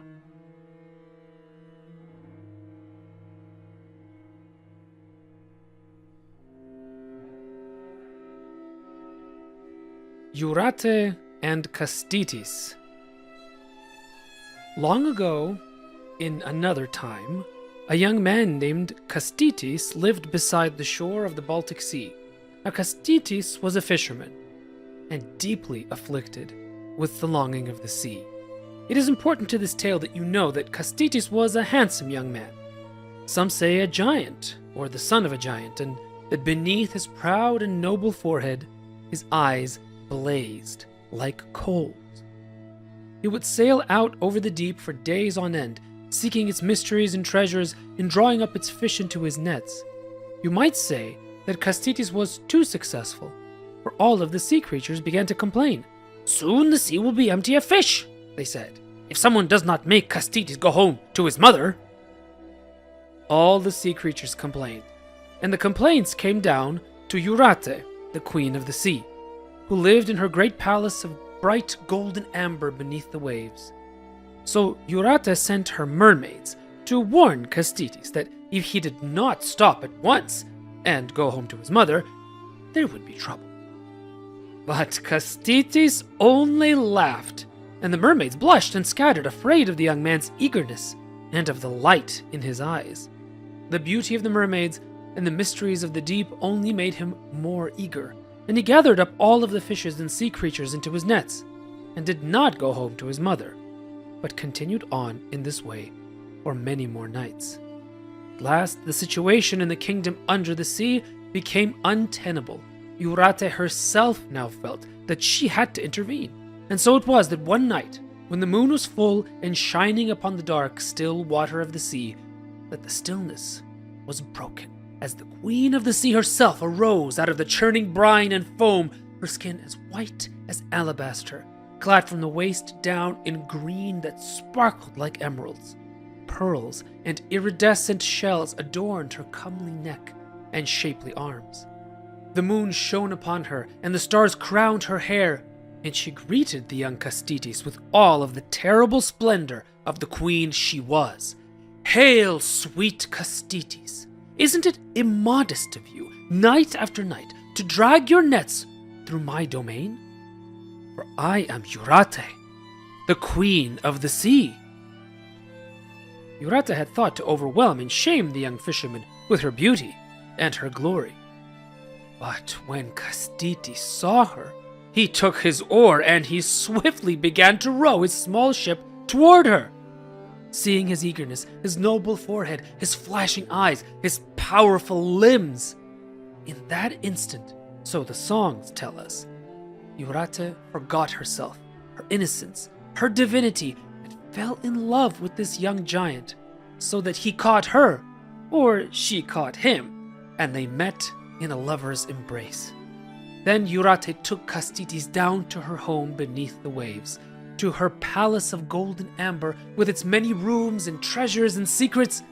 Urate and Castitis. Long ago, in another time, a young man named Castitis lived beside the shore of the Baltic Sea. Now Castitis was a fisherman, and deeply afflicted. with the longing of the sea. It is important to this tale that you know that Castitis was a handsome young man. Some say a giant, or the son of a giant, and that beneath his proud and noble forehead, his eyes blazed like coals. He would sail out over the deep for days on end, seeking its mysteries and treasures and drawing up its fish into his nets. You might say that Castitis was too successful, for all of the sea creatures began to complain. "Soon the sea will be empty of fish," they said, "if someone does not make Castitis go home to his mother." All the sea creatures complained, and the complaints came down to Urate, the queen of the sea, who lived in her great palace of bright golden amber beneath the waves. So Urate sent her mermaids to warn Castitis that if he did not stop at once and go home to his mother, there would be trouble. But Castitis only laughed, and the mermaids blushed and scattered, afraid of the young man's eagerness and of the light in his eyes. The beauty of the mermaids and the mysteries of the deep only made him more eager, and he gathered up all of the fishes and sea creatures into his nets, and did not go home to his mother, but continued on in this way for many more nights. At last, the situation in the kingdom under the sea became untenable. Urate herself now felt that she had to intervene, and so it was that one night, when the moon was full and shining upon the dark, still water of the sea, that the stillness was broken, as the queen of the sea herself arose out of the churning brine and foam, her skin as white as alabaster, clad from the waist down in green that sparkled like emeralds. Pearls and iridescent shells adorned her comely neck and shapely arms. The moon shone upon her, and the stars crowned her hair, and she greeted the young Castitis with all of the terrible splendor of the queen she was. "Hail, sweet Castitis! Isn't it immodest of you, night after night, to drag your nets through my domain? For I am Urate, the queen of the sea." Urate had thought to overwhelm and shame the young fisherman with her beauty and her glory. But when Castitis saw her, he took his oar and he swiftly began to row his small ship toward her. Seeing his eagerness, his noble forehead, his flashing eyes, his powerful limbs, in that instant, so the songs tell us, Urate forgot herself, her innocence, her divinity, and fell in love with this young giant, so that he caught her, or she caught him, and they met in a lover's embrace. Then Urate took Castitis down to her home beneath the waves, to her palace of golden amber with its many rooms and treasures and secrets,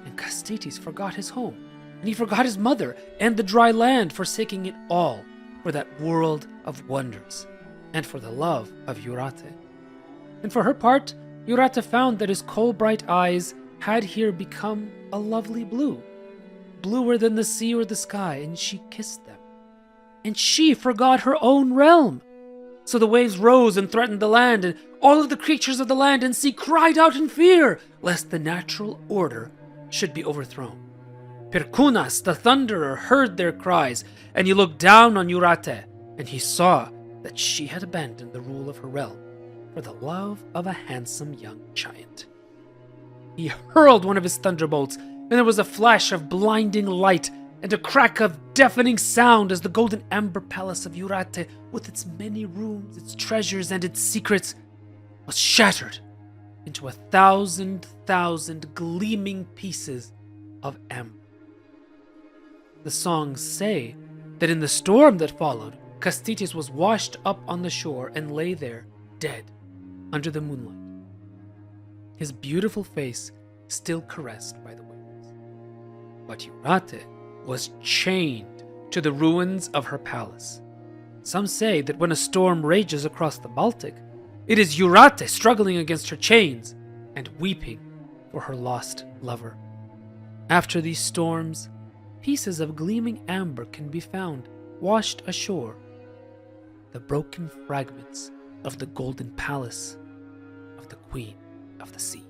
and Castitis forgot his home, and he forgot his mother and the dry land, forsaking it all for that world of wonders, and for the love of Urate. And for her part, Urate found that his coal-bright eyes had here become a lovely blue, bluer than the sea or the sky, and she kissed them. And she forgot her own realm. So the waves rose and threatened the land, and all of the creatures of the land and sea cried out in fear, lest the natural order should be overthrown. Pirkunas, the thunderer, heard their cries, and he looked down on Urate, and he saw that she had abandoned the rule of her realm for the love of a handsome young giant. He hurled one of his thunderbolts, and there was a flash of blinding light and a crack of deafening sound as the golden amber palace of Urate, with its many rooms, its treasures, and its secrets, was shattered into 1,000 gleaming pieces of amber. The songs say that in the storm that followed, Castitis was washed up on the shore and lay there, dead, under the moonlight, his beautiful face still caressed by the waves. But Urate was chained to the ruins of her palace. Some say that when a storm rages across the Baltic, it is Urate struggling against her chains and weeping for her lost lover. After these storms, pieces of gleaming amber can be found washed ashore, the broken fragments of the golden palace of the Queen of the Sea.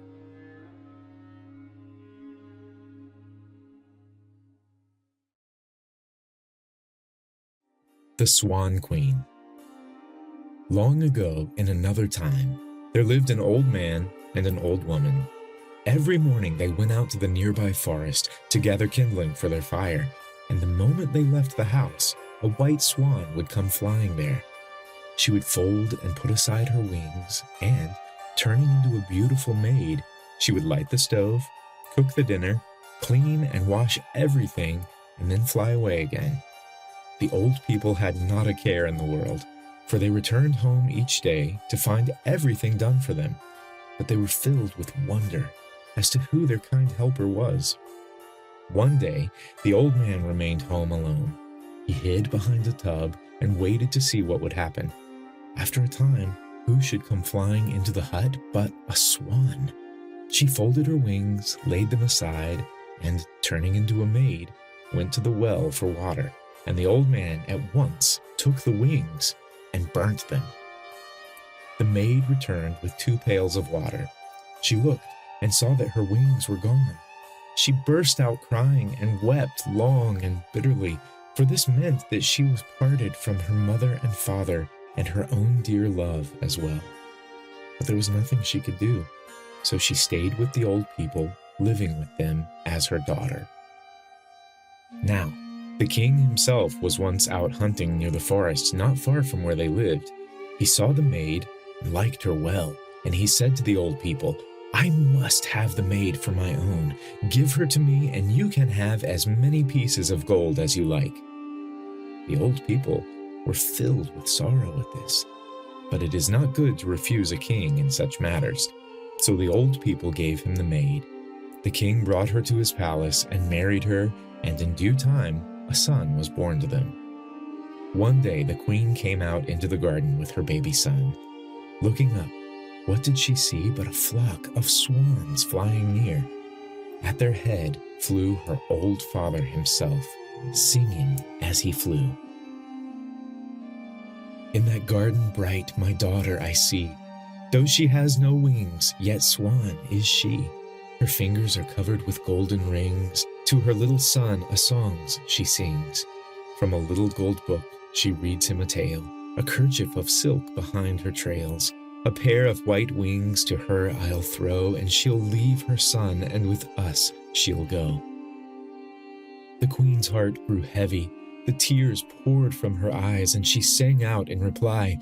The Swan Queen. Long ago, in another time, there lived an old man and an old woman. Every morning they went out to the nearby forest to gather kindling for their fire, and the moment they left the house, a white swan would come flying there. She would fold and put aside her wings, and, turning into a beautiful maid, she would light the stove, cook the dinner, clean and wash everything, and then fly away again. The old people had not a care in the world, for they returned home each day to find everything done for them, but they were filled with wonder as to who their kind helper was. One day, the old man remained home alone. He hid behind a tub and waited to see what would happen. After a time, who should come flying into the hut but a swan? She folded her wings, laid them aside, and, turning into a maid, went to the well for water, and the old man at once took the wings and burnt them. The maid returned with 2 pails of water. She looked and saw that her wings were gone. She burst out crying and wept long and bitterly, for this meant that she was parted from her mother and father and her own dear love as well. But there was nothing she could do, so she stayed with the old people, living with them as her daughter. Now, the king himself was once out hunting near the forest not far from where they lived. He saw the maid and liked her well, and he said to the old people, "I must have the maid for my own. Give her to me, and you can have as many pieces of gold as you like." The old people were filled with sorrow at this, but it is not good to refuse a king in such matters. So the old people gave him the maid. The king brought her to his palace and married her, and in due time a son was born to them. One day the queen came out into the garden with her baby son. Looking up, what did she see but a flock of swans flying near? At their head flew her old father himself, singing as he flew. "In that garden bright my daughter I see. Though she has no wings, yet swan is she. Her fingers are covered with golden rings. To her little son a songs she sings. From a little gold book she reads him a tale. A kerchief of silk behind her trails. A pair of white wings to her I'll throw, and she'll leave her son, and with us she'll go." The queen's heart grew heavy. The tears poured from her eyes, and she sang out in reply,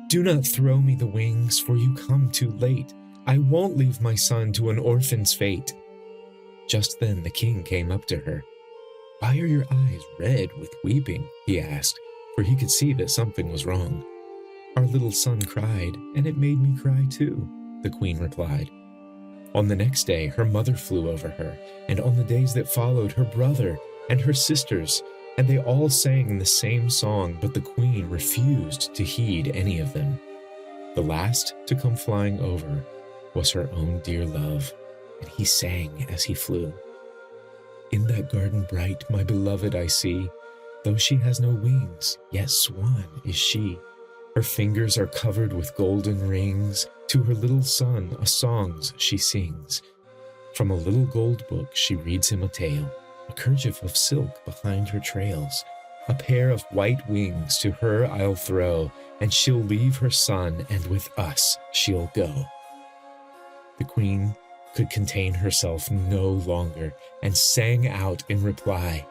"Do not throw me the wings, for you come too late. I won't leave my son to an orphan's fate." Just then the king came up to her. "Why are your eyes red with weeping?" he asked, for he could see that something was wrong. "Our little son cried, and it made me cry too," the queen replied. On the next day her mother flew over her, and on the days that followed her brother and her sisters, and they all sang the same song, but the queen refused to heed any of them. The last to come flying over was her own dear love, and he sang as he flew. "In that garden bright my beloved I see. Though she has no wings, yet swan is she. Her fingers are covered with golden rings. To her little son a songs she sings. From a little gold book she reads him a tale. A kerchief of silk behind her trails. A pair of white wings to her I'll throw, and she'll leave her son, and with us she'll go." The queen could contain herself no longer, and sang out in reply,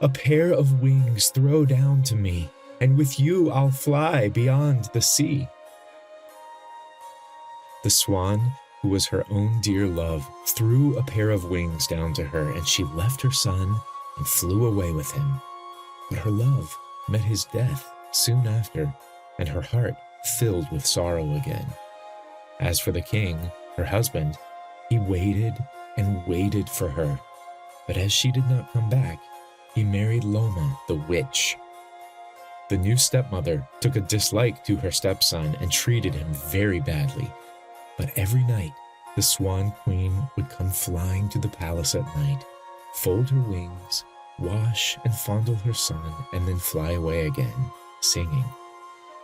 "A pair of wings throw down to me, and with you I'll fly beyond the sea." The swan, who was her own dear love, threw a pair of wings down to her, and she left her son and flew away with him. But her love met his death soon after, and her heart filled with sorrow again. As for the king, her husband, he waited and waited for her, but as she did not come back, he married Loma the witch. The new stepmother took a dislike to her stepson and treated him very badly. But every night, the Swan Queen would come flying to the palace at night, fold her wings, wash and fondle her son, and then fly away again, singing.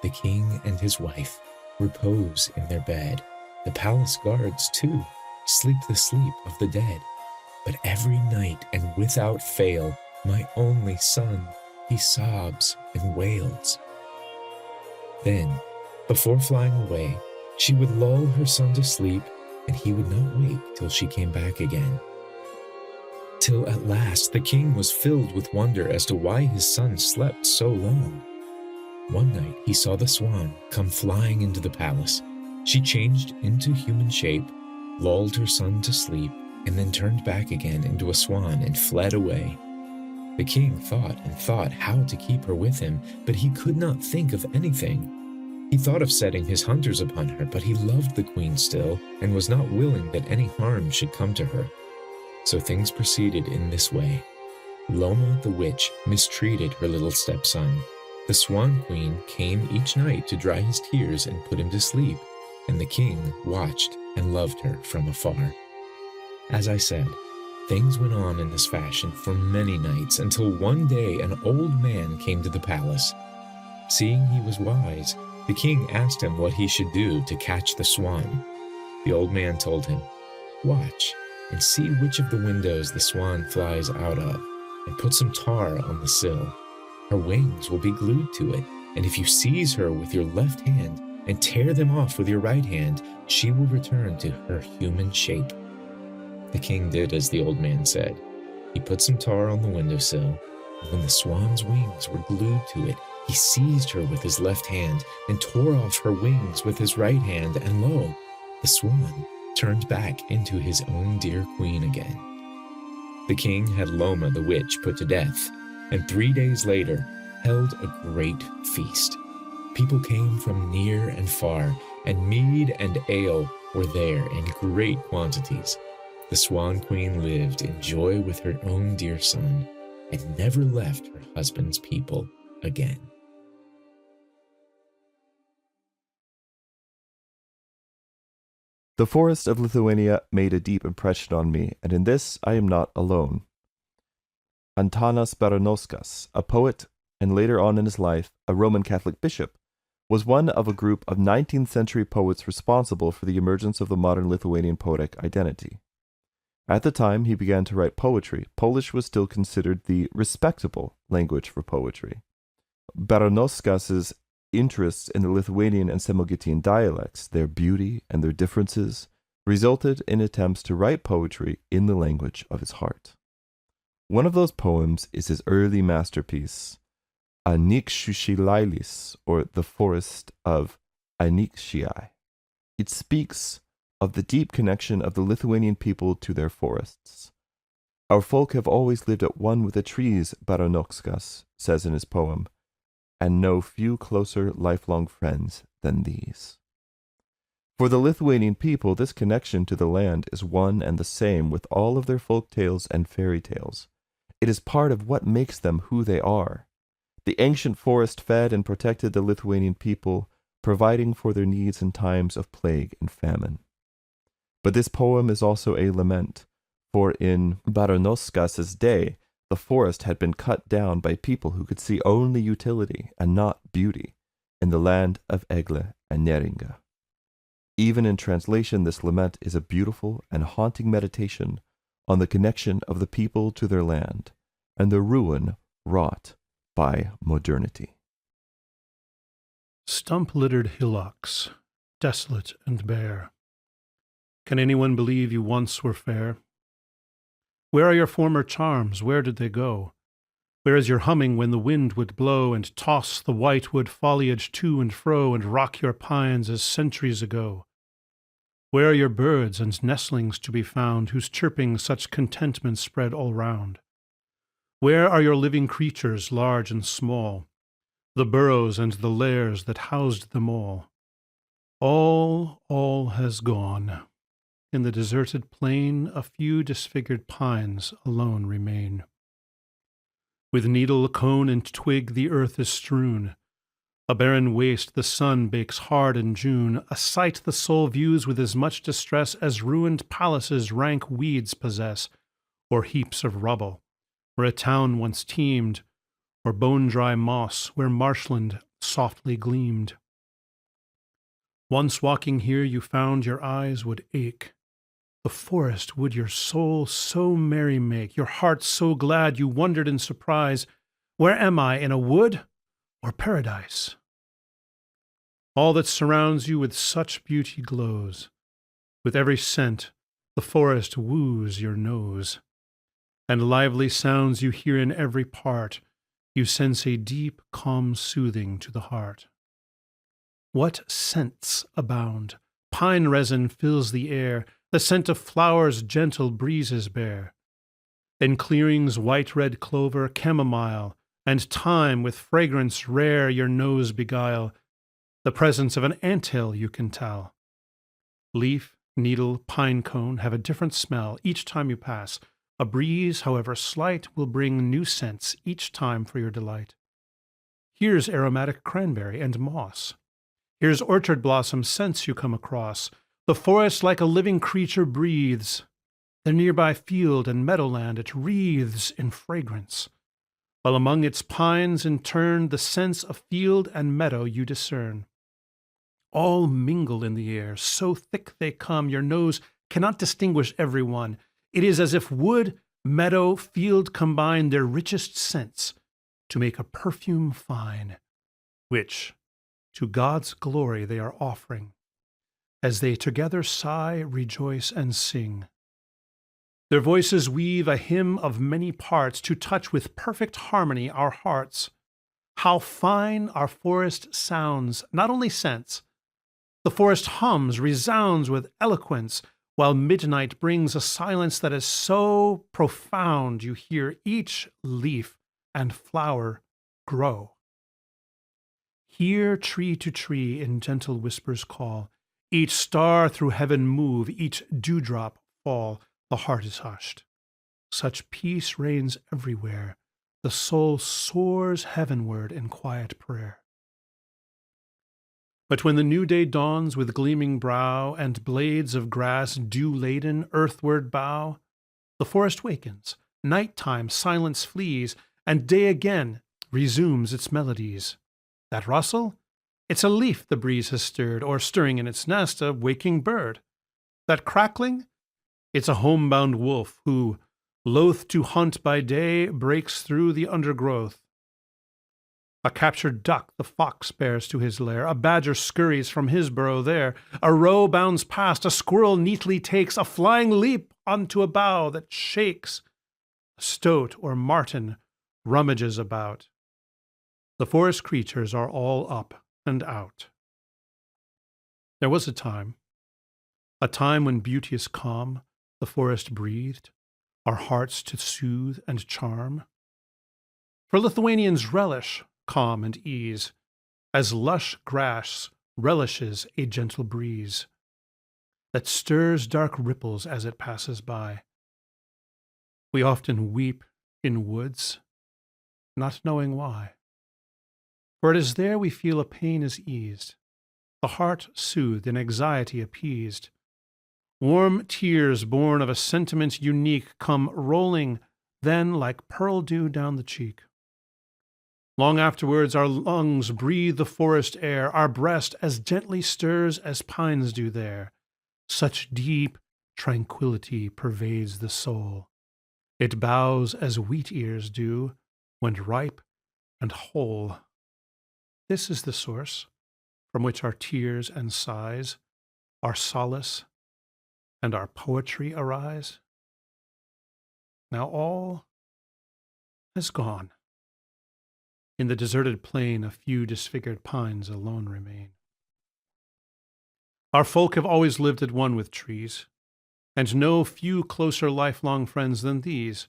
The king and his wife repose in their bed. The palace guards, too, sleep the sleep of the dead. But every night and without fail, my only son, he sobs and wails. Then Before flying away, she would lull her son to sleep, and he would not wake till she came back again. Till at last the king was filled with wonder as to why his son slept so long. One night he saw the swan come flying into the palace. She changed into human shape, lulled her son to sleep, and then turned back again into a swan and fled away. The king thought and thought how to keep her with him, but he could not think of anything. He thought of setting his hunters upon her, but he loved the queen still and was not willing that any harm should come to her. So things proceeded in this way. Loma the witch mistreated her little stepson. The Swan Queen came each night to dry his tears and put him to sleep, and the king watched and loved her from afar. As I said, things went on in this fashion for many nights until one day an old man came to the palace. Seeing he was wise, the king asked him what he should do to catch the swan. The old man told him, "Watch and see which of the windows the swan flies out of, and put some tar on the sill. Her wings will be glued to it, and if you seize her with your left hand and tear them off with your right hand, she will return to her human shape." The king did as the old man said. He put some tar on the windowsill, and when the swan's wings were glued to it, he seized her with his left hand and tore off her wings with his right hand, and lo, the swan turned back into his own dear queen again. The king had Loma the witch put to death, and 3 days later held a great feast. People came from near and far, and mead and ale were there in great quantities. The Swan Queen lived in joy with her own dear son, and never left her husband's people again. The forest of Lithuania made a deep impression on me, and in this I am not alone. Antanas Baranoskas, a poet and later on in his life a Roman Catholic bishop, was one of a group of 19th century poets responsible for the emergence of the modern Lithuanian poetic identity. At the time he began to write poetry, Polish was still considered the respectable language for poetry. Baranoskas' interests in the Lithuanian and Samogitian dialects, their beauty and their differences, resulted in attempts to write poetry in the language of his heart. One of those poems is his early masterpiece, Anykščiai, or The Forest of Anykščiai. It speaks of the deep connection of the Lithuanian people to their forests. Our folk have always lived at one with the trees, Baranoskas says in his poem, and know few closer lifelong friends than these. For the Lithuanian people, this connection to the land is one and the same with all of their folk tales and fairy tales. It is part of what makes them who they are. The ancient forest fed and protected the Lithuanian people, providing for their needs in times of plague and famine. But this poem is also a lament, for in Baranoskas' day, the forest had been cut down by people who could see only utility and not beauty in the land of Agla and Naringa. Even in translation, this lament is a beautiful and haunting meditation on the connection of the people to their land and the ruin wrought by modernity. Stump-littered hillocks, desolate and bare. Can anyone believe you once were fair? Where are your former charms? Where did they go? Where is your humming when the wind would blow and toss the whitewood foliage to and fro and rock your pines as centuries ago? Where are your birds and nestlings to be found whose chirping such contentment spread all round? Where are your living creatures, large and small, the burrows and the lairs that housed them all? All has gone. In the deserted plain, a few disfigured pines alone remain. With needle, cone, and twig the earth is strewn. A barren waste the sun bakes hard in June, a sight the soul views with as much distress as ruined palaces rank weeds possess, or heaps of rubble, where a town once teemed, or bone-dry moss where marshland softly gleamed. Once walking here you found your eyes would ache. The forest would your soul so merry make, your heart so glad you wondered in surprise, where am I, in a wood or paradise? All that surrounds you with such beauty glows. With every scent, the forest woos your nose. And lively sounds you hear in every part, you sense a deep, calm soothing to the heart. What scents abound! Pine resin fills the air, the scent of flowers gentle breezes bear. In clearings white-red clover, chamomile, and thyme with fragrance rare your nose beguile. The presence of an anthill you can tell. Leaf, needle, pine cone have a different smell each time you pass. A breeze, however slight, will bring new scents each time for your delight. Here's aromatic cranberry and moss. Here's orchard blossom scents you come across. The forest like a living creature breathes. The nearby field and meadowland it wreathes in fragrance, while among its pines in turn the scents of field and meadow you discern. All mingle in the air, so thick they come, your nose cannot distinguish every one. It is as if wood, meadow, field combine their richest scents to make a perfume fine, which to God's glory they are offering, as they together sigh, rejoice, and sing. Their voices weave a hymn of many parts to touch with perfect harmony our hearts. How fine our forest sounds, not only scents. The forest hums, resounds with eloquence, while midnight brings a silence that is so profound you hear each leaf and flower grow. Hear tree to tree in gentle whispers call, each star through heaven move, each dewdrop fall, the heart is hushed. Such peace reigns everywhere, the soul soars heavenward in quiet prayer. But when the new day dawns with gleaming brow and blades of grass dew-laden earthward bow, the forest wakens, night-time silence flees, and day again resumes its melodies. That rustle? It's a leaf the breeze has stirred, or stirring in its nest a waking bird. That crackling? It's a homebound wolf who, loath to hunt by day, breaks through the undergrowth. A captured duck the fox bears to his lair, a badger scurries from his burrow there, a roe bounds past, a squirrel neatly takes a flying leap onto a bough that shakes, a stoat or marten rummages about. The forest creatures are all up and out. There was a time when beauteous calm the forest breathed, our hearts to soothe and charm. For Lithuanians relish calm and ease, as lush grass relishes a gentle breeze that stirs dark ripples as it passes by. We often weep in woods, not knowing why. For it is there we feel a pain is eased, the heart soothed and anxiety appeased. Warm tears born of a sentiment unique come rolling then like pearl dew down the cheek. Long afterwards our lungs breathe the forest air, our breast as gently stirs as pines do there. Such deep tranquility pervades the soul. It bows as wheat ears do when ripe and whole. This is the source from which our tears and sighs, our solace and our poetry arise. Now all has gone. In the deserted plain, a few disfigured pines alone remain. Our folk have always lived at one with trees, and no few closer lifelong friends than these.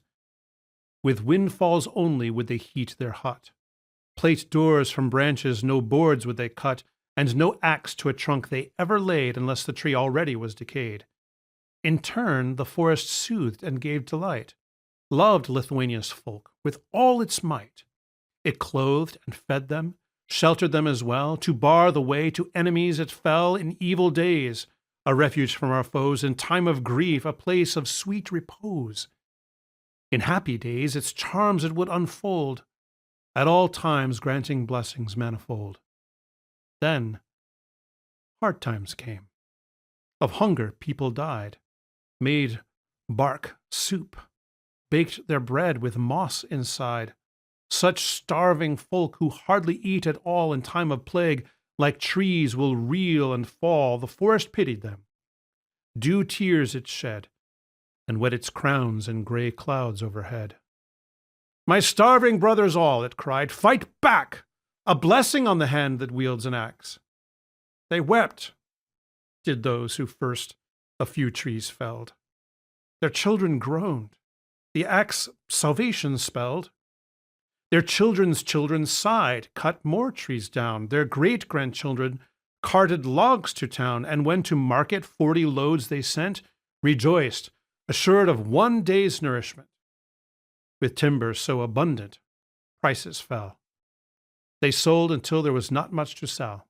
With windfalls only would they heat their hut. Plate doors from branches, no boards would they cut, and no axe to a trunk they ever laid unless the tree already was decayed. In turn, the forest soothed and gave delight, loved Lithuania's folk with all its might. It clothed and fed them, sheltered them as well. To bar the way to enemies it fell in evil days, a refuge from our foes, in time of grief a place of sweet repose. In happy days its charms it would unfold, at all times granting blessings manifold. Then hard times came. Of hunger people died, made bark soup, baked their bread with moss inside. Such starving folk who hardly eat at all in time of plague like trees will reel and fall, the forest pitied them. Dew tears it shed, and wet its crowns in grey clouds overhead. My starving brothers all, it cried, fight back! A blessing on the hand that wields an axe. They wept, did those who first a few trees felled. Their children groaned. The axe salvation spelled. Their children's children sighed, cut more trees down. Their great-grandchildren carted logs to town, and when to market 40 loads they sent, rejoiced, assured of one day's nourishment. With timber so abundant, prices fell. They sold until there was not much to sell.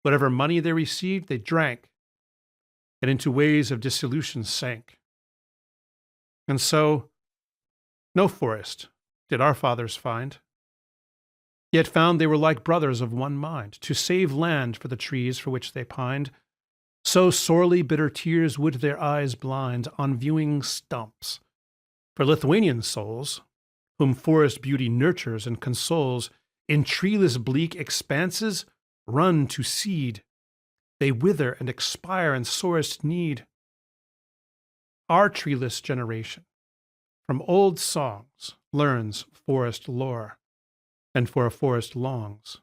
Whatever money they received, they drank, and into ways of dissolution sank. And so, no forest did our fathers find, yet found they were like brothers of one mind, to save land for the trees for which they pined. So sorely bitter tears would their eyes blind on viewing stumps. For Lithuanian souls, whom forest beauty nurtures and consoles, in treeless bleak expanses run to seed. They wither and expire in sorest need. Our treeless generation, from old songs, learns forest lore, and for a forest longs.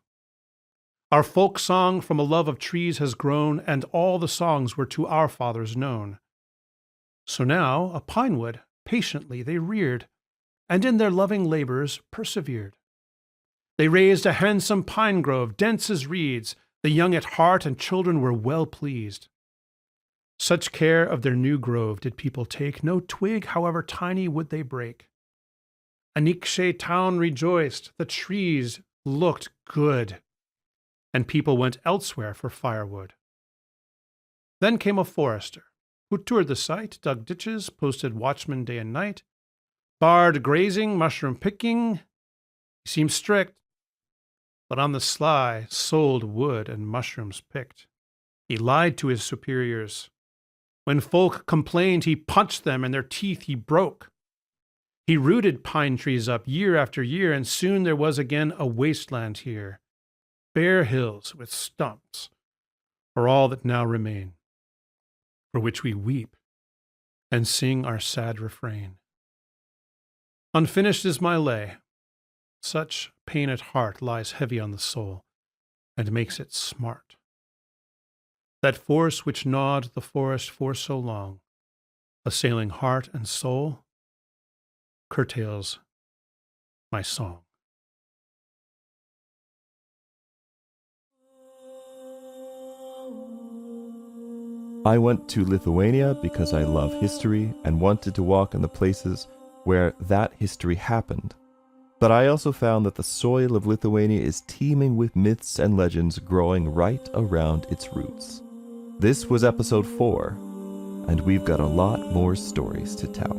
Our folk song from a love of trees has grown, and all the songs were to our fathers known. So now a pine wood patiently they reared, and in their loving labors persevered. They raised a handsome pine grove, dense as reeds. The young at heart and children were well pleased. Such care of their new grove did people take, no twig, however tiny, would they break. Anikshe town rejoiced, the trees looked good, and people went elsewhere for firewood. Then came a forester, who toured the site, dug ditches, posted watchmen day and night, barred grazing, mushroom picking. He seemed strict, but on the sly sold wood and mushrooms picked. He lied to his superiors. When folk complained, he punched them and their teeth he broke. He rooted pine trees up year after year, and soon there was again a wasteland here, bare hills with stumps, for all that now remain, for which we weep and sing our sad refrain. Unfinished is my lay. Such pain at heart lies heavy on the soul, and makes it smart. That force which gnawed the forest for so long, assailing heart and soul, curtails my song. I went to Lithuania because I love history and wanted to walk in the places where that history happened. But I also found that the soil of Lithuania is teeming with myths and legends growing right around its roots. This was episode 4, and we've got a lot more stories to tell.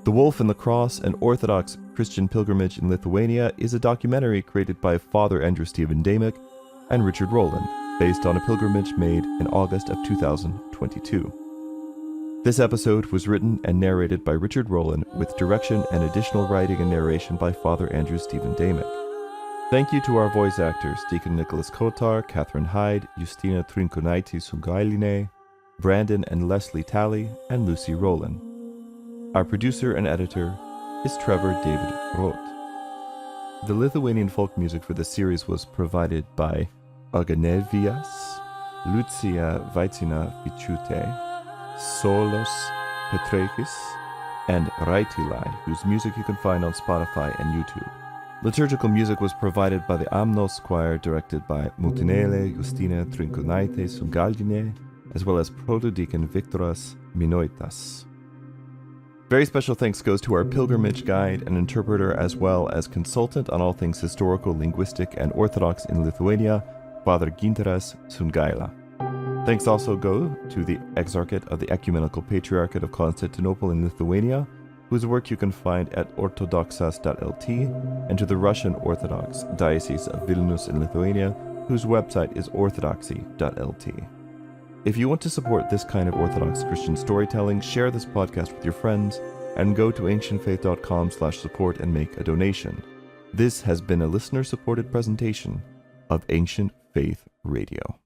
The Wolf and the Cross, an Orthodox Christian pilgrimage in Lithuania, is a documentary created by Father Andrew Stephen Damick and Richard Rohlin, based on a pilgrimage made in August of 2022. This episode was written and narrated by Richard Rohlin, with direction and additional writing and narration by Father Andrew Stephen Damick. Thank you to our voice actors, Deacon Nicholas Kotar, Catherine Hyde, Justina Trinkonaitė-Sungailinė, Brandon and Leslie Talley, and Lucy Rohlin. Our producer and editor is Trevor David Roth. The Lithuanian folk music for this series was provided by Agnevias, Lucia Vaicina-Vičiūtė, Solos Petrakis, and Raitilai, whose music you can find on Spotify and YouTube. Liturgical music was provided by the Amnos Choir, directed by Multinele Justina Trinkonaitė-Sungailinė, as well as Protodeacon Viktoras Minoitas. Very special thanks goes to our pilgrimage guide and interpreter, as well as consultant on all things historical, linguistic, and Orthodox in Lithuania, Father Gintaras Sungaila. Thanks also go to the Exarchate of the Ecumenical Patriarchate of Constantinople in Lithuania, whose work you can find at orthodoxas.lt, and to the Russian Orthodox Diocese of Vilnius in Lithuania, whose website is orthodoxy.lt. If you want to support this kind of Orthodox Christian storytelling, share this podcast with your friends, and go to ancientfaith.com/support and make a donation. This has been a listener-supported presentation of Ancient Faith Radio.